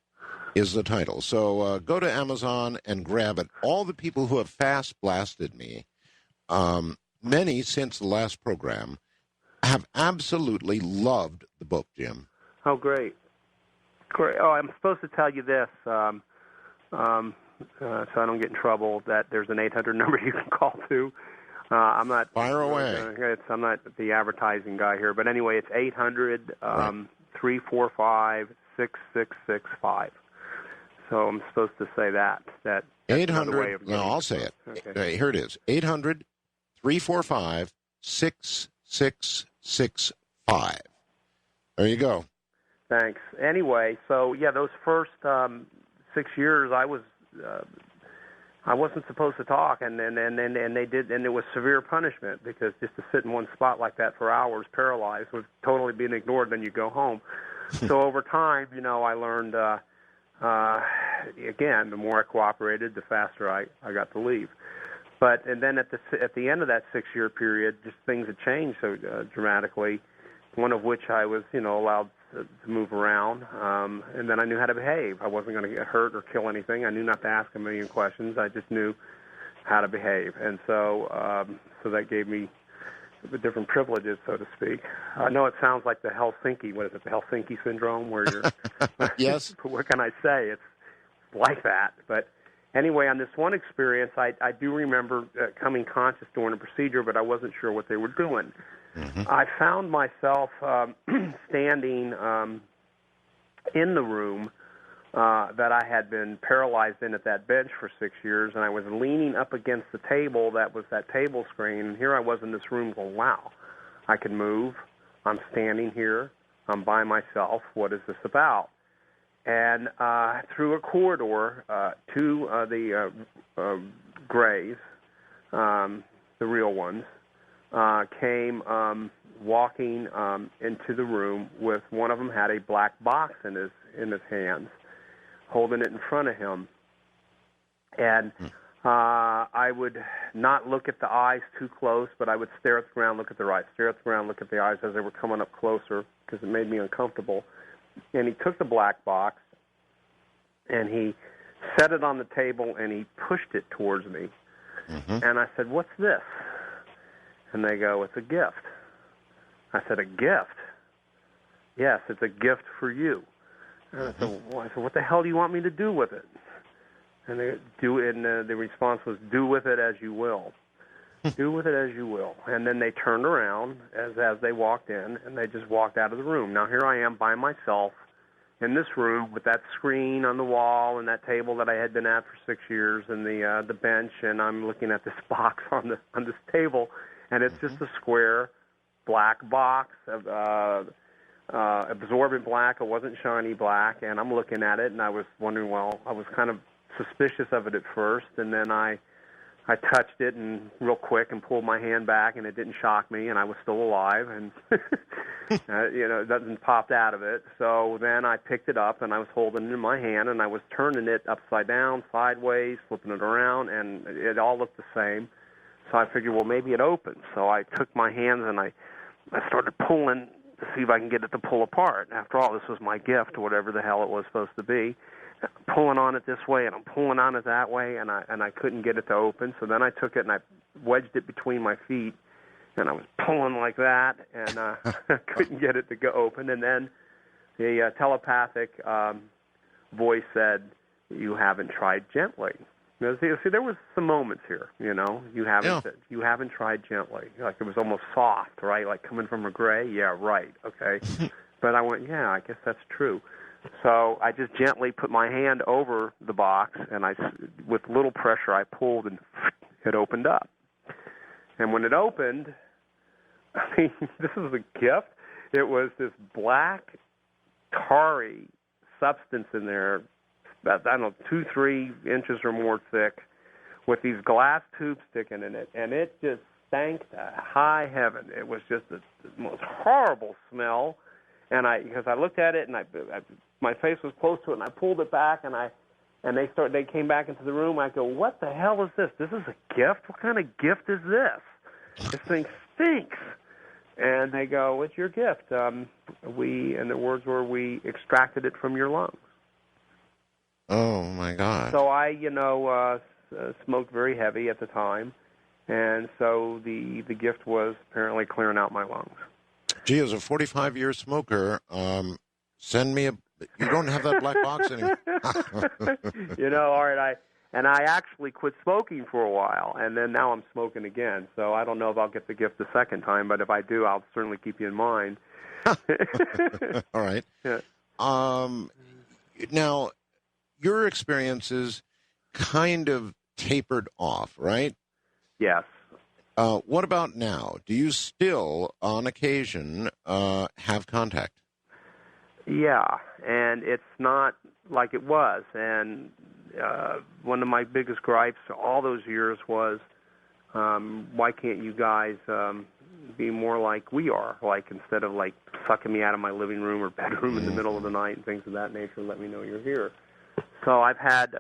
is the title. So go to Amazon and grab it. All the people who have fast blasted me, many since the last program, have absolutely loved the book, Jim. Oh, great. Great. Oh, I'm supposed to tell you this, so I don't get in trouble, that there's an 800 number you can call to. I'm not. Fire away. I'm not the advertising guy here, but anyway, it's 800-345-6665. So I'm supposed to say that. That's 800. No, I'll say it. Okay. Here it is. 800-345-6665. There you go. Thanks. Anyway, so yeah, those first 6 years, I wasn't supposed to talk, and they did, and it was severe punishment because just to sit in one spot like that for hours, paralyzed, with totally being ignored, then you go home. So over time, I learned. Again, the more I cooperated, the faster I got to leave. And then at the end of that 6 year period, just things had changed so dramatically. One of which I was, allowed to move around, and then I knew how to behave. I wasn't going to get hurt or kill anything. I knew not to ask a million questions. I just knew how to behave, and so that gave me the different privileges, so to speak. I know it sounds like the Helsinki. What is it? The Helsinki syndrome, where you're. Yes. What can I say? It's like that. But anyway, on this one experience, I do remember coming conscious during a procedure, but I wasn't sure what they were doing. Mm-hmm. I found myself standing in the room that I had been paralyzed in at that bench for 6 years, and I was leaning up against the table that was that table screen, and here I was in this room going, wow, I can move. I'm standing here. I'm by myself. What is this about? And through a corridor to the Grays, the real ones, came walking into the room with one of them had a black box in his hands, holding it in front of him. And I would not look at the eyes too close, but I would stare at the ground, look at the eyes, stare at the ground, look at the eyes as they were coming up closer because it made me uncomfortable. And he took the black box and he set it on the table and he pushed it towards me. And I said, "What's this?" And they go, "It's a gift." I said, "A gift?" "Yes, it's a gift for you." And I said, "What the hell do you want me to do with it?" And the response was, "Do with it as you will." Do with it as you will. And then they turned around as they walked in, and they just walked out of the room. Now here I am by myself in this room with that screen on the wall and that table that I had been at for 6 years, and the bench, and I'm looking at this box on this table, and it's just a square black box of absorbent black. It wasn't shiny black, and I'm looking at it, and I was wondering, I was kind of suspicious of it at first, and then I touched it and real quick and pulled my hand back, and it didn't shock me, and I was still alive, and nothing popped out of it. So then I picked it up, and I was holding it in my hand, and I was turning it upside down, sideways, flipping it around, and it all looked the same. So I figured, well, maybe it opens. So I took my hands and I started pulling to see if I can get it to pull apart. After all, this was my gift, whatever the hell it was supposed to be. Pulling on it this way, and I'm pulling on it that way, and I couldn't get it to open. So then I took it and I wedged it between my feet, and I was pulling like that, and I couldn't get it to go open. And then the telepathic voice said, "You haven't tried gently." See, there was some moments here, you haven't tried gently. Like it was almost soft, right? Like coming from a gray. Yeah, right. Okay. But I went, yeah, I guess that's true. So I just gently put my hand over the box, and with little pressure, I pulled, and it opened up. And when it opened, I mean, this is a gift. It was this black, tarry substance in there, about, 2-3 inches or more thick, with these glass tubes sticking in it, and it just stank to high heaven. It was just the most horrible smell. And because I looked at it, and my face was close to it, and I pulled it back, and they came back into the room. I go, "What the hell is this? This is a gift? What kind of gift is this? This thing stinks." And they go, "It's your gift. And the words were, we extracted it from your lungs." Oh my God! So I, smoked very heavy at the time, and so the gift was apparently clearing out my lungs. Gee, as a 45-year smoker, send me you don't have that black box anymore. All right, I actually quit smoking for a while, and then now I'm smoking again. So I don't know if I'll get the gift the second time, but if I do, I'll certainly keep you in mind. All right. Yeah. Now, your experiences kind of tapered off, right? Yes. What about now? Do you still, on occasion, have contact? Yeah, and it's not like it was. And one of my biggest gripes all those years was, why can't you guys be more like we are? Like, instead of, sucking me out of my living room or bedroom in the middle of the night and things of that nature, let me know you're here. So I'd have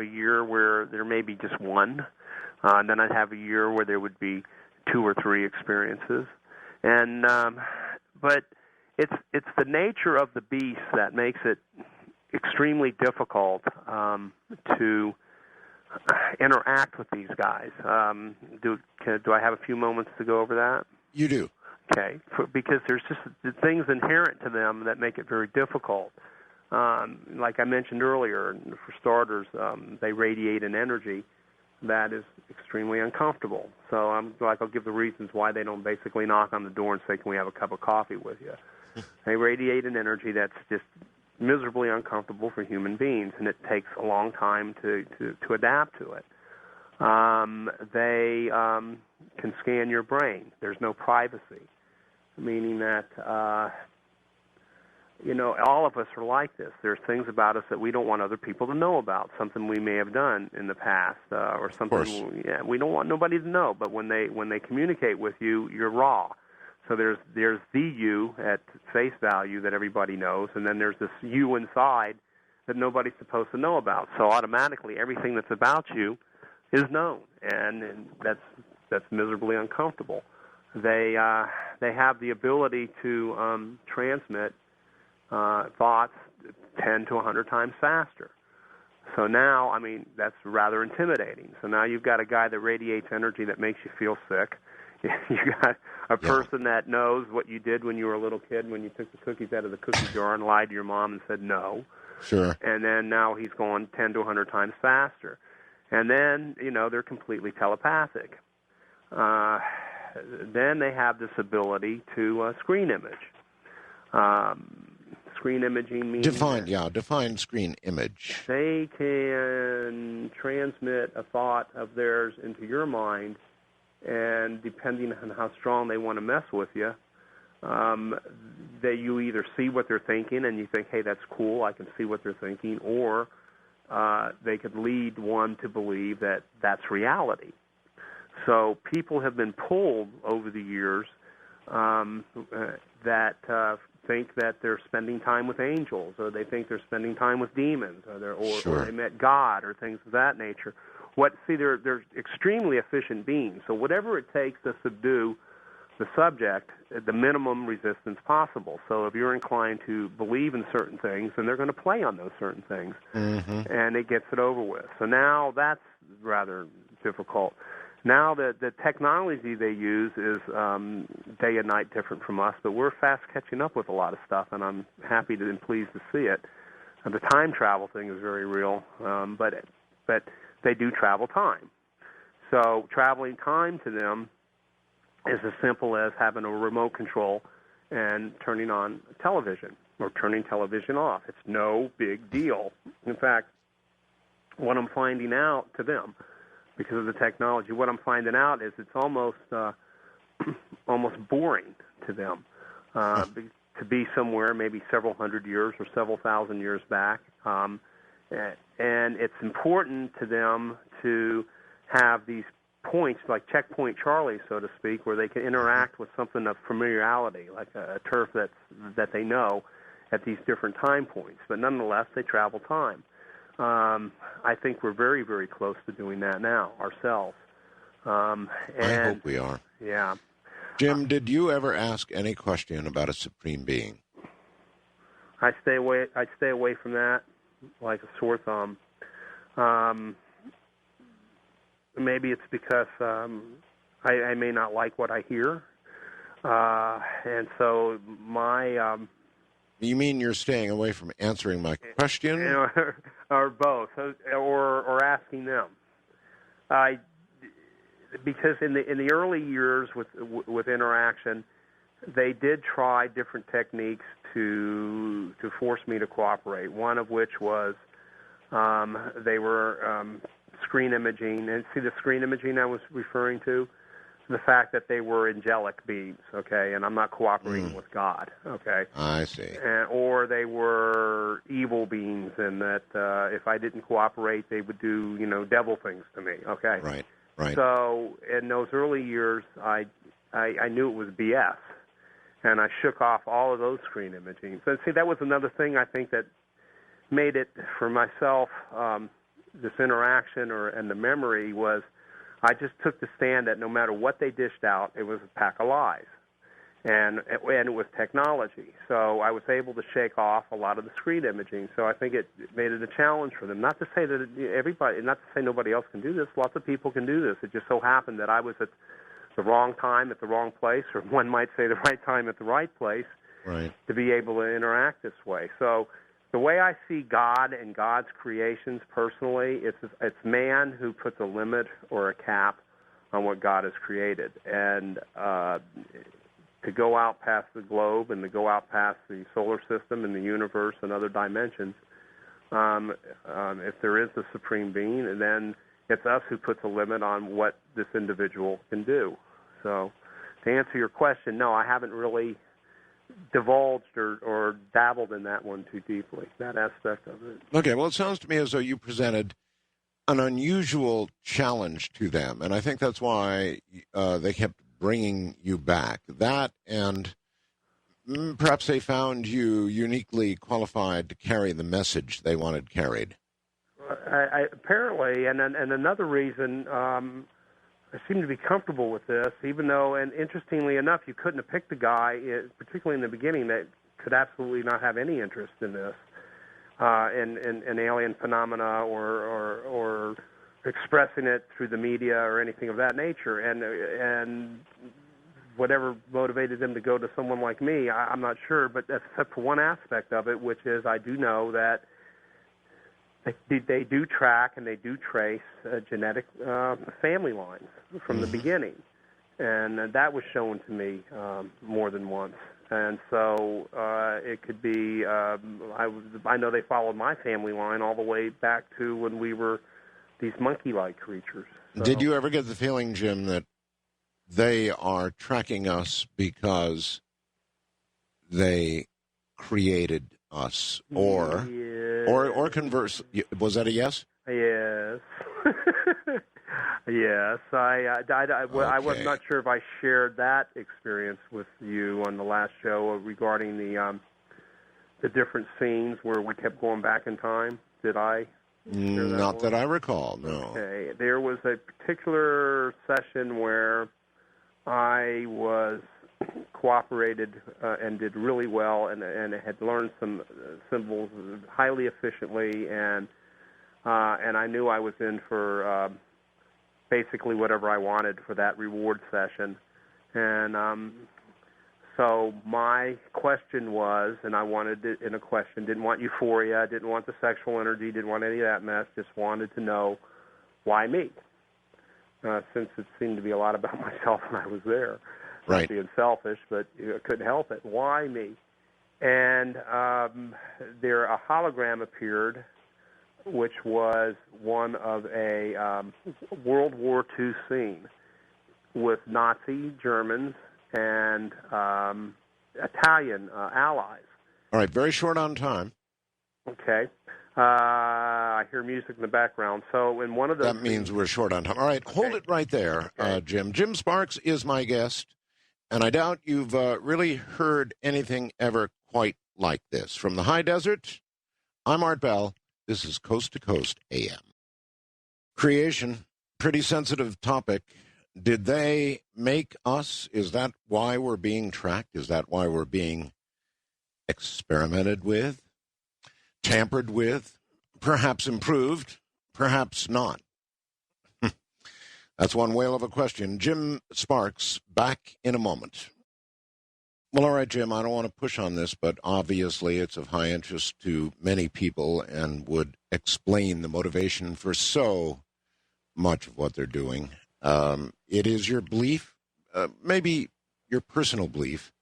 a year where there may be just one. And then I'd have a year where there would be 2 or 3 experiences, and but it's the nature of the beast that makes it extremely difficult to interact with these guys. Do I have a few moments to go over that? You do. Okay, because there's just things inherent to them that make it very difficult. Like I mentioned earlier, for starters, they radiate an energy that is extremely uncomfortable. So I'll give the reasons why they don't basically knock on the door and say, "Can we have a cup of coffee with you?" They radiate an energy that's just miserably uncomfortable for human beings, and it takes a long time to adapt to it. They can scan your brain. There's no privacy, meaning that all of us are like this. There's things about us that we don't want other people to know about, something we may have done in the past, or something we don't want nobody to know. But when they communicate with you, you're raw. So there's the you at face value that everybody knows, and then there's this you inside that nobody's supposed to know about. So automatically, everything that's about you is known, and that's miserably uncomfortable. They have the ability to transmit thoughts 10 to 100 times faster. So now, I mean, that's rather intimidating. So now you've got a guy that radiates energy that makes you feel sick. You got a person that knows what you did when you were a little kid, when you took the cookies out of the cookie jar and lied to your mom and said no. Sure. And then now he's going 10 to 100 times faster. And then, they're completely telepathic. Then they have this ability to screen image. Screen imaging means... Define screen image. They can transmit a thought of theirs into your mind, and depending on how strong they want to mess with you, that you either see what they're thinking and you think, hey, that's cool, I can see what they're thinking, or they could lead one to believe that that's reality. So people have been pulled over the years that think that they're spending time with angels, or they think they're spending time with demons, or they met God, or things of that nature. They're extremely efficient beings. So whatever it takes to subdue the subject, the minimum resistance possible. So if you're inclined to believe in certain things, then they're going to play on those certain things, and it gets it over with. So now that's rather difficult. Now the technology they use is day and night different from us, but we're fast catching up with a lot of stuff, and I'm happy and pleased to see it. And the time travel thing is very real, but they do travel time. So traveling time to them is as simple as having a remote control and turning on television or turning television off. It's no big deal. In fact, what I'm finding out to them, because of the technology, what I'm finding out is it's almost boring to them to be somewhere maybe several hundred years or several thousand years back. And it's important to them to have these points, like Checkpoint Charlie, so to speak, where they can interact with something of familiarity, like a turf that they know at these different time points. But nonetheless, they travel time. I think we're very, very close to doing that now ourselves. I hope we are. Yeah. Jim, did you ever ask any question about a supreme being? I stay away from that like a sore thumb. Maybe it's because I may not like what I hear, and so my... You mean you're staying away from answering my question? Or both, or asking them. Because in the early years with interaction, they did try different techniques to force me to cooperate. One of which was they were screen imaging, and see the screen imaging I was referring to. The fact that they were angelic beings, okay, and I'm not cooperating with God, okay. I see. Or they were evil beings, and that if I didn't cooperate, they would do, devil things to me, okay. Right. So in those early years, I knew it was BS, and I shook off all of those screen imaging. So see, that was another thing I think that made it for myself. This interaction and the memory was. I just took the stand that no matter what they dished out, it was a pack of lies, and it was technology. So I was able to shake off a lot of the screen imaging. So I think it made it a challenge for them. Not to say that not to say nobody else can do this. Lots of people can do this. It just so happened that I was at the wrong time at the wrong place, or one might say the right time at the right place, to be able to interact this way. So the way I see God and God's creations personally, it's man who puts a limit or a cap on what God has created. And to go out past the globe and to go out past the solar system and the universe and other dimensions, if there is a supreme being, then it's us who puts a limit on what this individual can do. So to answer your question, no, I haven't really divulged or dabbled in that one too deeply, that aspect of it. Okay, well, it sounds to me as though you presented an unusual challenge to them, and I think that's why they kept bringing you back. That, and perhaps they found you uniquely qualified to carry the message they wanted carried. Apparently, and another reason, I seem to be comfortable with this, even though, and interestingly enough, you couldn't have picked a guy, particularly in the beginning, that could absolutely not have any interest in this. in alien phenomena or expressing it through the media or anything of that nature. And whatever motivated them to go to someone like me, I'm not sure, but except for one aspect of it, which is I do know that they do track and they do trace genetic family lines from the beginning. And that was shown to me more than once. And so it could be, I know they followed my family line all the way back to when we were these monkey-like creatures. So. Did you ever get the feeling, Jim, that they are tracking us because they created us, or converse? Was that a yes? Yes. Yes. I was not sure if I shared that experience with you on the last show regarding the different scenes where we kept going back in time. Did I? Not that I recall, no. Okay. There was a particular session where I was cooperated and did really well and had learned some symbols highly efficiently, and I knew I was in for basically whatever I wanted for that reward session. And so my question was, and I wanted it in a question, didn't want euphoria, didn't want the sexual energy, didn't want any of that mess, just wanted to know why me, since it seemed to be a lot about myself when I was there. Right. Not being selfish, but I couldn't help it. Why me? And there a hologram appeared, which was one of a World War II scene with Nazi Germans and Italian allies. All right, very short on time. Okay. I hear music in the background. So in one of those... That means we're short on time. All right, okay. Hold it right there, Jim. Jim Sparks is my guest, and I doubt you've really heard anything ever quite like this. From the high desert, I'm Art Bell. This is Coast to Coast AM. Creation, pretty sensitive topic. Did they make us? Is that why we're being tracked? Is that why we're being experimented with, tampered with, perhaps improved, perhaps not? That's one whale of a question. Jim Sparks, back in a moment. Well, all right, Jim, I don't want to push on this, but obviously it's of high interest to many people and would explain the motivation for so much of what they're doing. It is your belief, maybe your personal belief,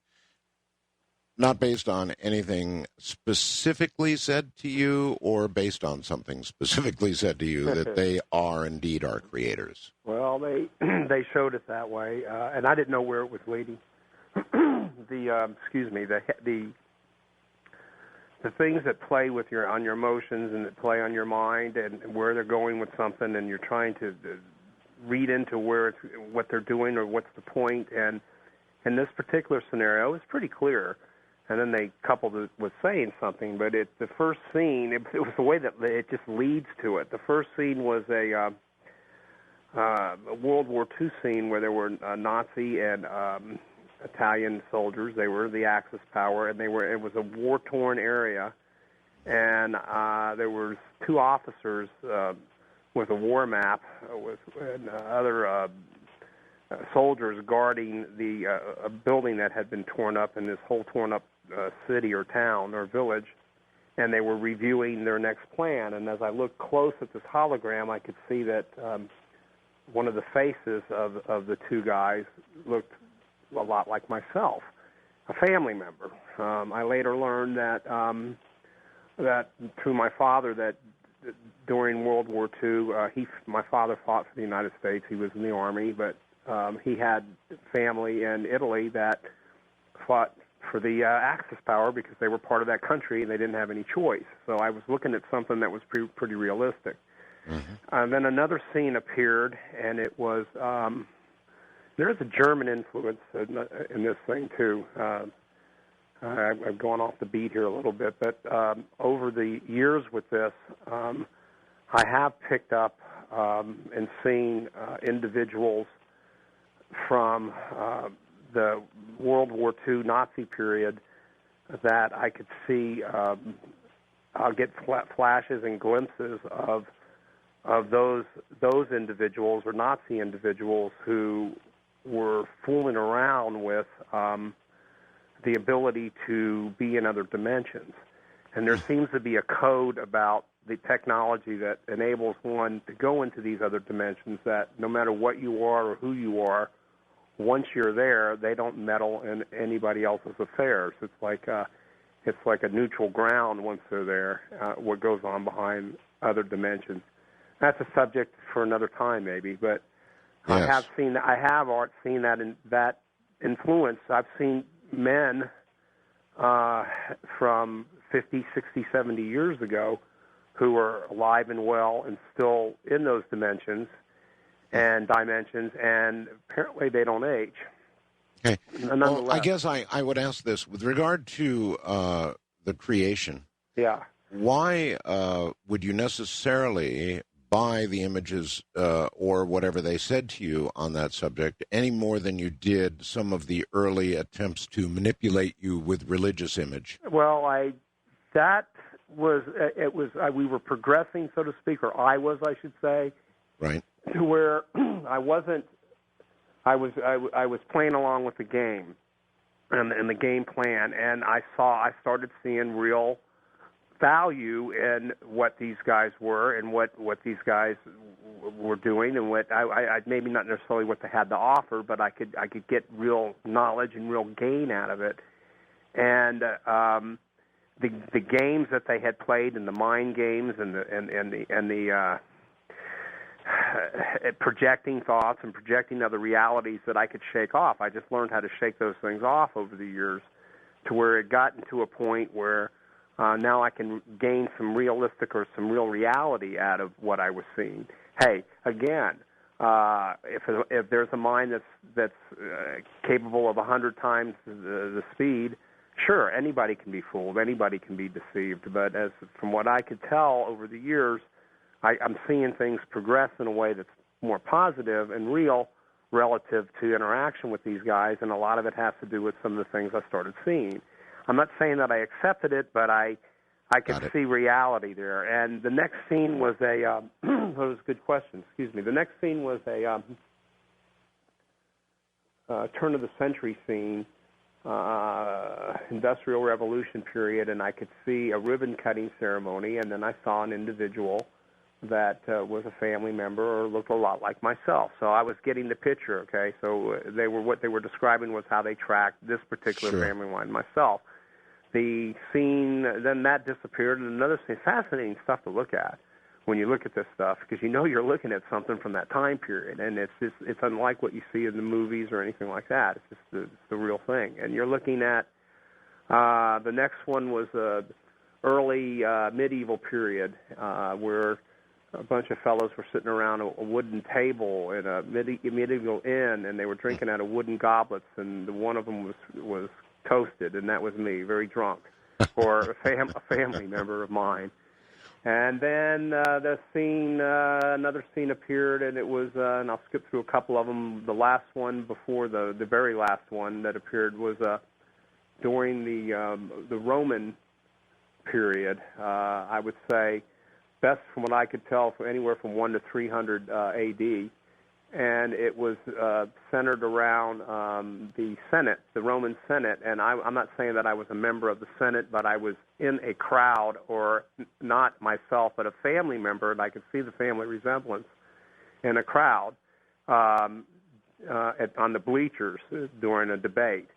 not based on anything specifically said to you or based on something specifically said to you, that they are indeed our creators. Well, they showed it that way, and I didn't know where it was leading. The things that play with on your emotions and that play on your mind and where they're going with something, and you're trying to read into what they're doing or what's the point. And in this particular scenario, it's pretty clear. And then they coupled it with saying something. But the first scene, it was the way that it just leads to it. The first scene was a World War II scene where there were Nazi and Italian soldiers. They were the Axis power, and it was a war-torn area. And there were two officers with a war map and other soldiers guarding a building that had been torn up in this whole torn-up city or town or village, and they were reviewing their next plan. And as I looked close at this hologram, I could see that one of the faces of the two guys looked a lot like myself, a family member. I later learned that through my father, that during World War II, my father fought for the United States. He was in the Army, but he had family in Italy that fought for the Axis power because they were part of that country and they didn't have any choice. So I was looking at something that was pretty realistic. Mm-hmm. And then another scene appeared, and it was there's a German influence in this thing too. I'm going off the beat here a little bit, but over the years with this, I have picked up and seen individuals from the World War II Nazi period that I could see I'll get flashes and glimpses of those individuals or Nazi individuals who were fooling around with the ability to be in other dimensions. And there seems to be a code about the technology that enables one to go into these other dimensions that no matter what you are or who you are, once you're there, they don't meddle in anybody else's affairs. It's like a neutral ground once they're there, what goes on behind other dimensions. That's a subject for another time maybe, but yes. I have seen that influence. I've seen men from 50, 60, 70 years ago who are alive and well and still in those dimensions, and apparently they don't age. Okay. Well, I guess I would ask this with regard to the creation. Yeah. Why would you necessarily buy the images or whatever they said to you on that subject any more than you did some of the early attempts to manipulate you with religious image? Well, we were progressing, so to speak, or I should say, right, to where I was playing along with the game and the game plan, and I started seeing real value in what these guys were and what these guys were doing, and what I maybe not necessarily what they had to offer, but I could get real knowledge and real gain out of it. And the games that they had played, and the mind games, and the projecting thoughts and projecting other realities that I could shake off. I just learned how to shake those things off over the years, to where it got into a point where now I can gain some realistic or some real reality out of what I was seeing. Hey, again, if there's a mind that's capable of 100 times the speed, sure, anybody can be fooled, anybody can be deceived. But from what I could tell over the years, I'm seeing things progress in a way that's more positive and real relative to interaction with these guys, and a lot of it has to do with some of the things I started seeing. I'm not saying that I accepted it, but I could see reality there. And the next scene was that was a good question, excuse me. The next scene was a turn-of-the-century scene, Industrial Revolution period, and I could see a ribbon-cutting ceremony, and then I saw an individual that was a family member or looked a lot like myself. So I was getting the picture, okay? So what they were describing was how they tracked this particular family line, myself. The scene, then that disappeared, and another scene. Fascinating stuff to look at when you look at this stuff, because you know you're looking at something from that time period, and it's unlike what you see in the movies or anything like that. It's just the real thing. And you're looking at, the next one was early medieval period, where a bunch of fellows were sitting around a wooden table in a medieval inn, and they were drinking out of wooden goblets, and one of them was toasted, and that was me, very drunk, or a family member of mine. And then another scene appeared, and it was, and I'll skip through a couple of them. The last one before the very last one that appeared was during the Roman period. I would say, best from what I could tell, for anywhere from 1 to 300 A.D., and it was centered around the Senate, the Roman Senate. And I'm not saying that I was a member of the Senate, but I was in a crowd, or not myself, but a family member, and I could see the family resemblance in a crowd on the bleachers during a debate.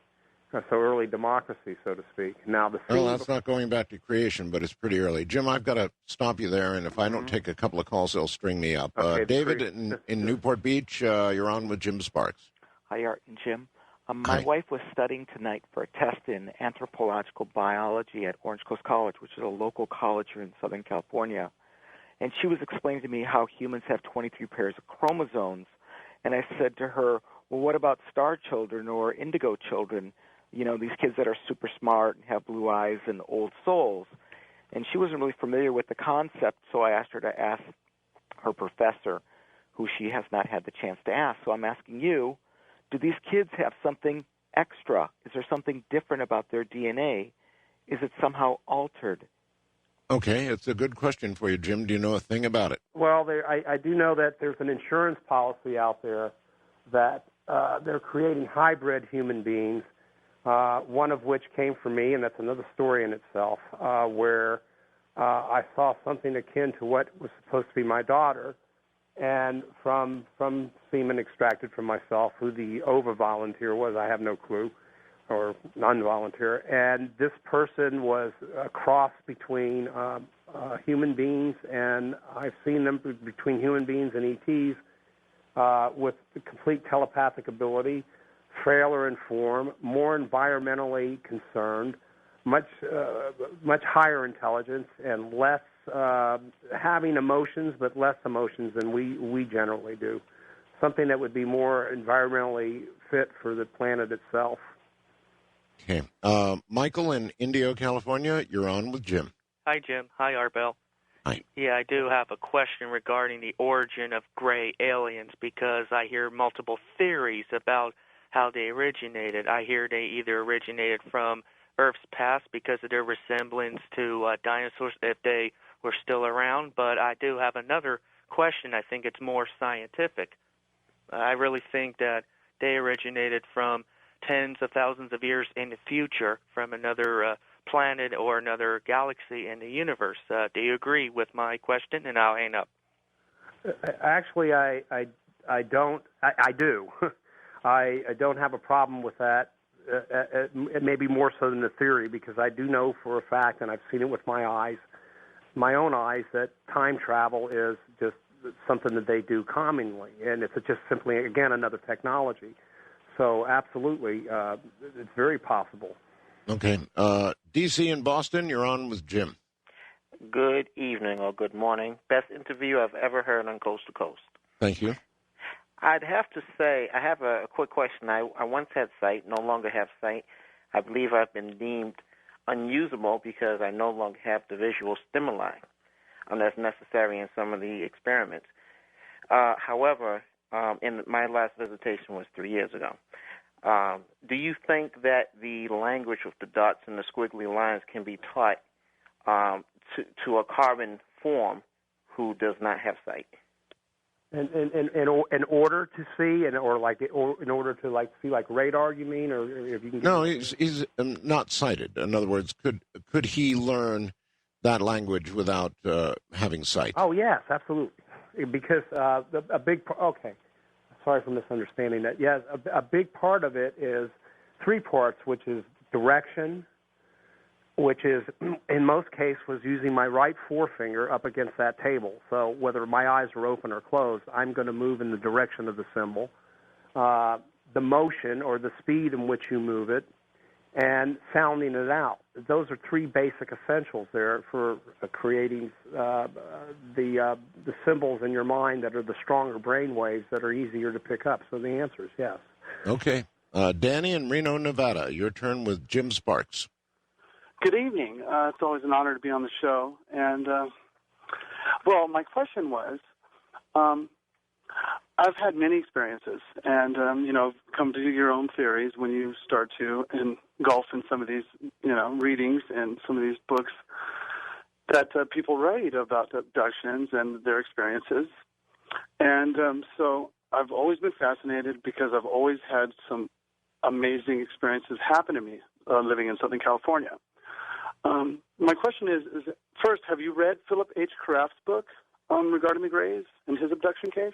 So early democracy, so to speak. Now that's not going back to creation, but it's pretty early. Jim, I've got to stop you there, and if I don't take a couple of calls, they'll string me up. Okay, David in Newport Beach, you're on with Jim Sparks. Hi, Art and Jim. My wife was studying tonight for a test in anthropological biology at Orange Coast College, which is a local college here in Southern California. And she was explaining to me how humans have 23 pairs of chromosomes. And I said to her, well, what about star children or indigo children? You know, these kids that are super smart and have blue eyes and old souls. And she wasn't really familiar with the concept, so I asked her to ask her professor, who she has not had the chance to ask. So I'm asking you, do these kids have something extra? Is there something different about their DNA? Is it somehow altered? Okay, it's a good question for you, Jim. Do you know a thing about it? Well, I do know that there's an insurance policy out there that they're creating hybrid human beings, one of which came from me, and that's another story in itself, where I saw something akin to what was supposed to be my daughter, and from semen extracted from myself, who the ova volunteer was, I have no clue, or non-volunteer, and this person was a cross between human beings, and I've seen them between human beings and ETs with complete telepathic ability, frailer in form, more environmentally concerned, much higher intelligence, and less having emotions, but less emotions than we generally do. Something that would be more environmentally fit for the planet itself. Okay. Michael in Indio, California, you're on with Jim. Hi, Jim. Hi, Arbel. Hi. Yeah, I do have a question regarding the origin of gray aliens because I hear multiple theories about how they originated. I hear they either originated from Earth's past because of their resemblance to dinosaurs if they were still around, but I do have another question. I think it's more scientific. I really think that they originated from tens of thousands of years in the future from another planet or another galaxy in the universe. Do you agree with my question? And I'll hang up. Actually, I don't. I do. I don't have a problem with that. It may be more so than the theory, because I do know for a fact, and I've seen it with my eyes, my own eyes, that time travel is just something that they do commonly, and it's just simply, again, another technology. So absolutely, it's very possible. Okay. D.C. and Boston, you're on with Jim. Good evening or good morning. Best interview I've ever heard on Coast to Coast. Thank you. I'd have to say, I have a quick question. I once had sight, no longer have sight. I believe I've been deemed unusable because I no longer have the visual stimuli, unless necessary in some of the experiments. However, in my last visitation was 3 years ago. Do you think that the language with the dots and the squiggly lines can be taught to a carbon form who does not have sight? In order to see, in order to see like radar, you mean, or if you can? No, he's not sighted. In other words, could he learn that language without having sight? Oh yes, absolutely. Because a big okay. Sorry for misunderstanding that. Yes, a big part of it is three parts, which is direction, which is, in most cases, was using my right forefinger up against that table. So whether my eyes are open or closed, I'm going to move in the direction of the symbol. The motion or the speed in which you move it, and sounding it out. Those are three basic essentials there for creating the symbols in your mind that are the stronger brain waves that are easier to pick up. So the answer is yes. Okay. Danny in Reno, Nevada, your turn with Jim Sparks. Good evening. It's always an honor to be on the show. And, well, my question was, I've had many experiences and, come to your own theories when you start to engulf in some of these, readings and some of these books that people write about abductions and their experiences. And so I've always been fascinated because I've always had some amazing experiences happen to me living in Southern California. My question is, first, have you read Philip H. Craft's book regarding the Greys and his abduction case?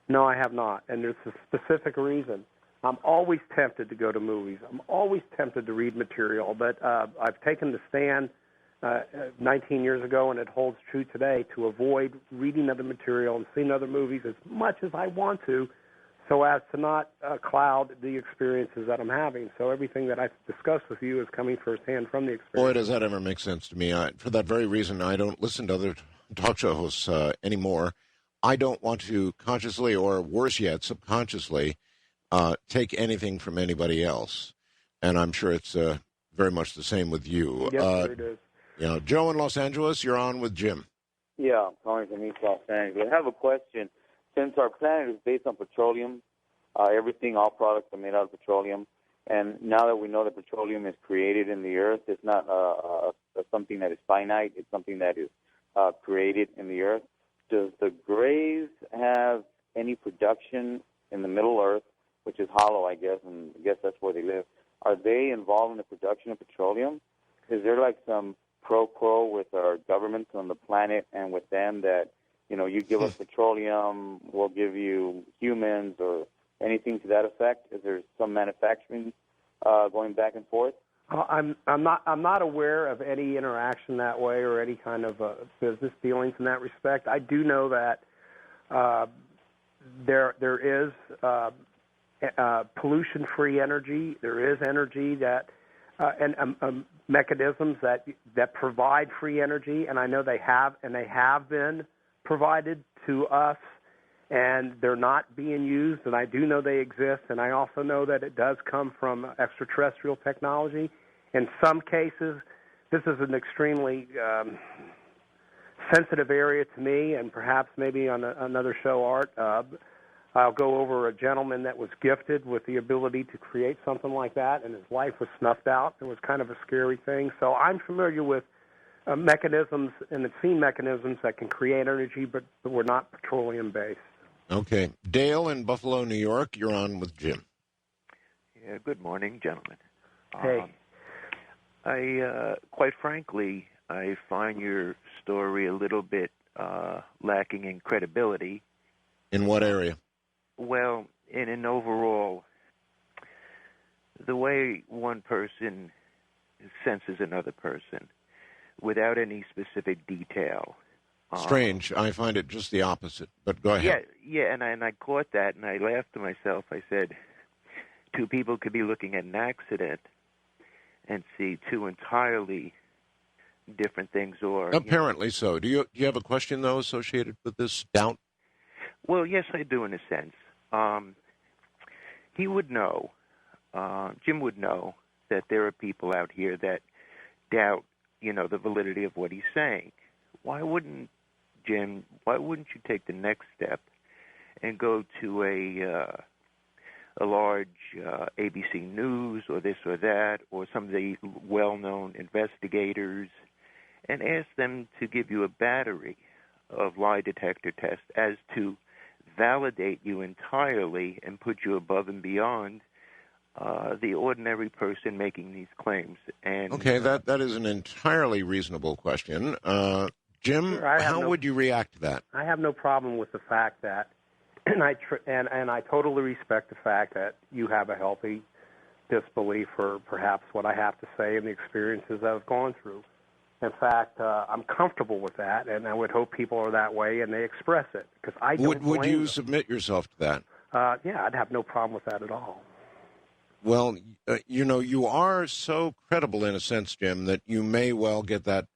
No, I have not, and there's a specific reason. I'm always tempted to go to movies. I'm always tempted to read material, but I've taken the stand 19 years ago, and it holds true today, to avoid reading other material and seeing other movies as much as I want to, so as to not cloud the experiences that I'm having. So everything that I've discussed with you is coming firsthand from the experience. Boy, does that ever make sense to me. For that very reason, I don't listen to other talk show hosts anymore. I don't want to consciously, or worse yet, subconsciously, take anything from anybody else. And I'm sure it's very much the same with you. Yes, sir, it is. Joe in Los Angeles, you're on with Jim. Yeah, calling from East Los Angeles. I have a question. Since our planet is based on petroleum, all products are made out of petroleum, and now that we know that petroleum is created in the earth, it's not a something that is finite. It's something that is created in the earth. Does the Greys have any production in the Middle Earth, which is hollow, I guess, and I guess that's where they live? Are they involved in the production of petroleum? Is there like some pro quo with our governments on the planet and with them that, you give us petroleum, we'll give you humans or anything to that effect? Is there some manufacturing going back and forth? I'm not aware of any interaction that way or any kind of business dealings in that respect. I do know that there is pollution-free energy. There is energy that and mechanisms that provide free energy, and I know they have been provided to us, and they're not being used, and I do know they exist, and I also know that it does come from extraterrestrial technology. In some cases, this is an extremely sensitive area to me, and perhaps maybe on another show, Art, I'll go over a gentleman that was gifted with the ability to create something like that, and his life was snuffed out. It was kind of a scary thing. So I'm familiar with mechanisms, and have seen mechanisms that can create energy, but we're not petroleum-based. Okay. Dale in Buffalo, New York, you're on with Jim. Yeah, good morning, gentlemen. Hey. Quite frankly, I find your story a little bit lacking in credibility. In what area? Well, in an overall, the way one person senses another person without any specific detail. Strange. I find it just the opposite, but go ahead. Yeah, and I caught that, and I laughed to myself. I said, two people could be looking at an accident and see two entirely different things. Or apparently so. Do you have a question, though, associated with this doubt? Well, yes, I do, in a sense. He would know, Jim would know, that there are people out here that doubt, the validity of what he's saying. Why wouldn't you take the next step and go to a large ABC News or this or that, or some of the well-known investigators, and ask them to give you a battery of lie detector tests as to validate you entirely and put you above and beyond the ordinary person making these claims. And okay, that is an entirely reasonable question. Jim, Sure, how would you react to that? I have no problem with the fact that, and I totally respect the fact that you have a healthy disbelief for perhaps what I have to say and the experiences I've gone through. In fact, I'm comfortable with that, and I would hope people are that way and they express it, because I don't Would you them. submit yourself to that? Yeah, I'd have no problem with that at all. Well, you are so credible in a sense, Jim, that you may well get that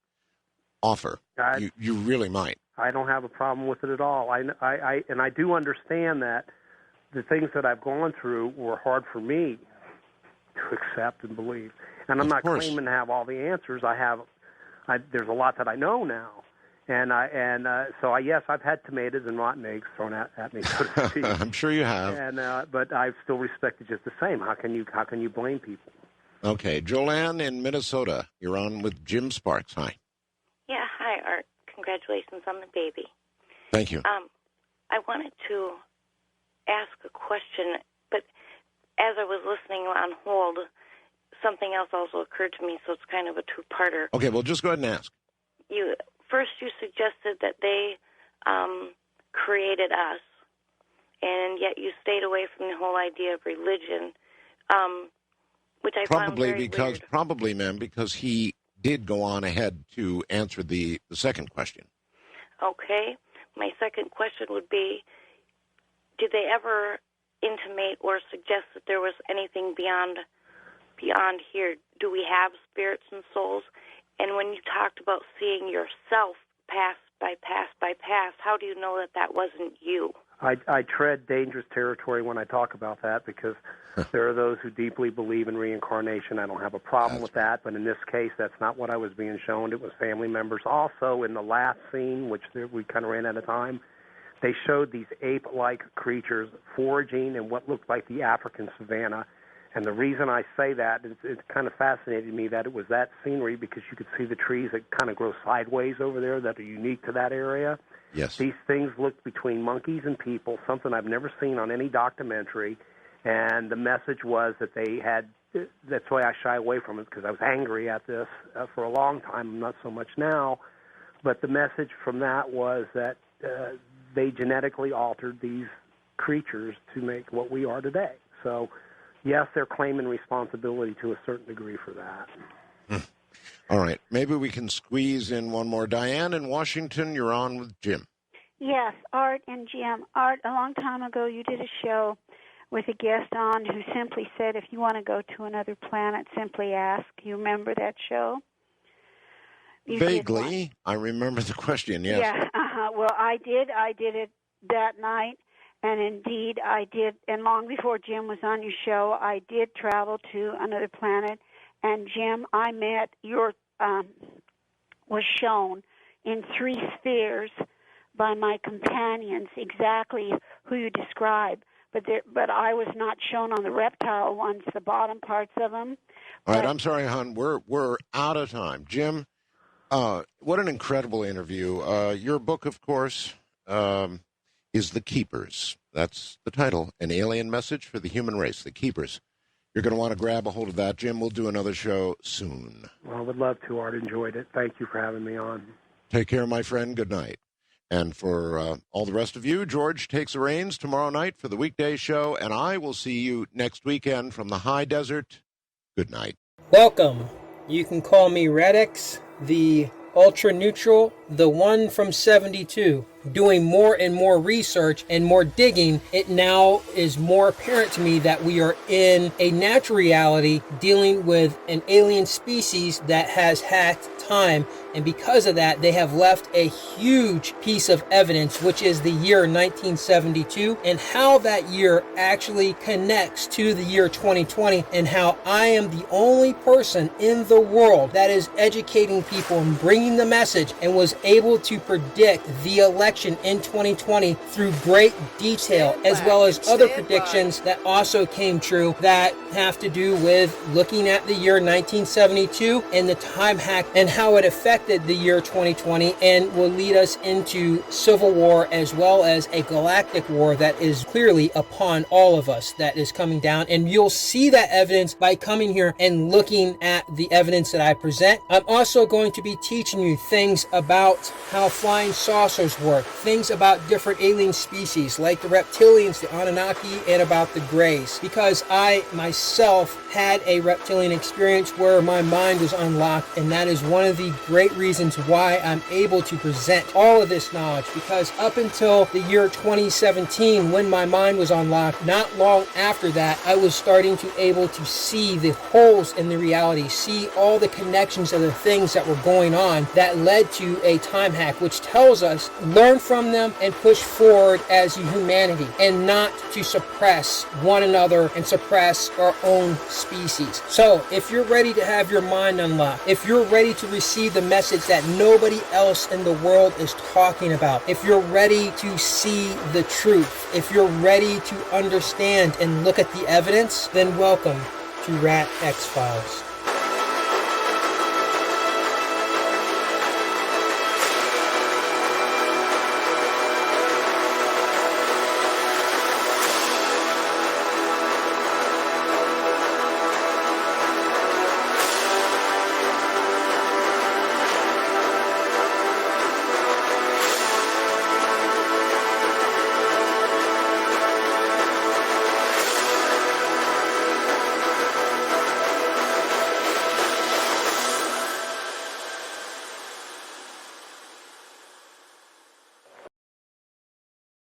offer. You really might. I don't have a problem with it at all. And I do understand that the things that I've gone through were hard for me to accept and believe. And I'm not claiming to have all the answers. There's a lot that I know now. So yes, I've had tomatoes and rotten eggs thrown at me, so to speak. I'm sure you have. But I still respect it just the same. How can you blame people? Okay, Joanne in Minnesota, you're on with Jim Sparks. Hi. Yeah, hi, Art. Congratulations on the baby. Thank you. I wanted to ask a question, but as I was listening on hold, something else also occurred to me, so it's kind of a two-parter. Okay, well, just go ahead and ask. First, you suggested that they created us, and yet you stayed away from the whole idea of religion, which I found very weird. Probably, ma'am, because he did go on ahead to answer the second question. Okay. My second question would be, did they ever intimate or suggest that there was anything beyond here? Do we have spirits and souls? And when you talked about seeing yourself pass by pass by pass, how do you know that wasn't you? I tread dangerous territory when I talk about that, because there are those who deeply believe in reincarnation. I don't have a problem with that, but in this case, that's not what I was being shown. It was family members. Also, in the last scene, which we kind of ran out of time, they showed these ape-like creatures foraging in what looked like the African savanna, And the reason I say that, it kind of fascinated me that it was that scenery because you could see the trees that kind of grow sideways over there that are unique to that area. Yes. These things looked between monkeys and people, something I've never seen on any documentary. And the message was that they had, that's why I shy away from it, because I was angry at this for a long time, not so much now. But the message from that was that they genetically altered these creatures to make what we are today. So, yes, they're claiming responsibility to a certain degree for that. All right. Maybe we can squeeze in one more. Diane in Washington, you're on with Jim. Yes, Art and Jim. Art, a long time ago you did a show with a guest on who simply said, if you want to go to another planet, simply ask. You remember that show? You Vaguely. I remember the question, yes. Yeah, well, I did it that night, and indeed I did, and long before Jim was on your show, I did travel to another planet, and Jim, I met was shown in 3 spheres by my companions, exactly who you described. But I was not shown on the reptile ones, the bottom parts of them. All right, I'm sorry, hon. We're out of time. Jim, what an incredible interview. Your book, of course, is The Keepers. That's the title, An Alien Message for the Human Race, The Keepers. You're going to want to grab a hold of that. Jim, we'll do another show soon. Well, I would love to, Art. Enjoyed it. Thank you for having me on. Take care, my friend. Good night. And for all the rest of you, George takes the reins tomorrow night for the weekday show, and I will see you next weekend from the high desert. Good night. Welcome. You can call me Radix, the ultra neutral, the one from 72. Doing more and more research and more digging, it now is more apparent to me that we are in a natural reality dealing with an alien species that has hacked time. And because of that, they have left a huge piece of evidence, which is the year 1972, and how that year actually connects to the year 2020, and how I am the only person in the world that is educating people and bringing the message and was able to predict the election in 2020 through great detail, as well as other predictions that also came true that have to do with looking at the year 1972 and the time hack and how it affected the year 2020 and will lead us into civil war as well as a galactic war that is clearly upon all of us that is coming down. And you'll see that evidence by coming here and looking at the evidence that I present. I'm also going to be teaching you things about how flying saucers work, things about different alien species like the reptilians, the Anunnaki, and about the Greys, because I myself had a reptilian experience where my mind was unlocked, and that is one of the great reasons why I'm able to present all of this knowledge, because up until the year 2017, when my mind was unlocked, not long after that, I was starting to able to see the holes in the reality, see all the connections of the things that were going on that led to a time hack, which tells us learn from them and push forward as humanity, and not to suppress one another and suppress our own species. So if you're ready to have your mind unlocked, if you're ready to receive the message that nobody else in the world is talking about, if you're ready to see the truth, if you're ready to understand and look at the evidence, then welcome to Rat X Files.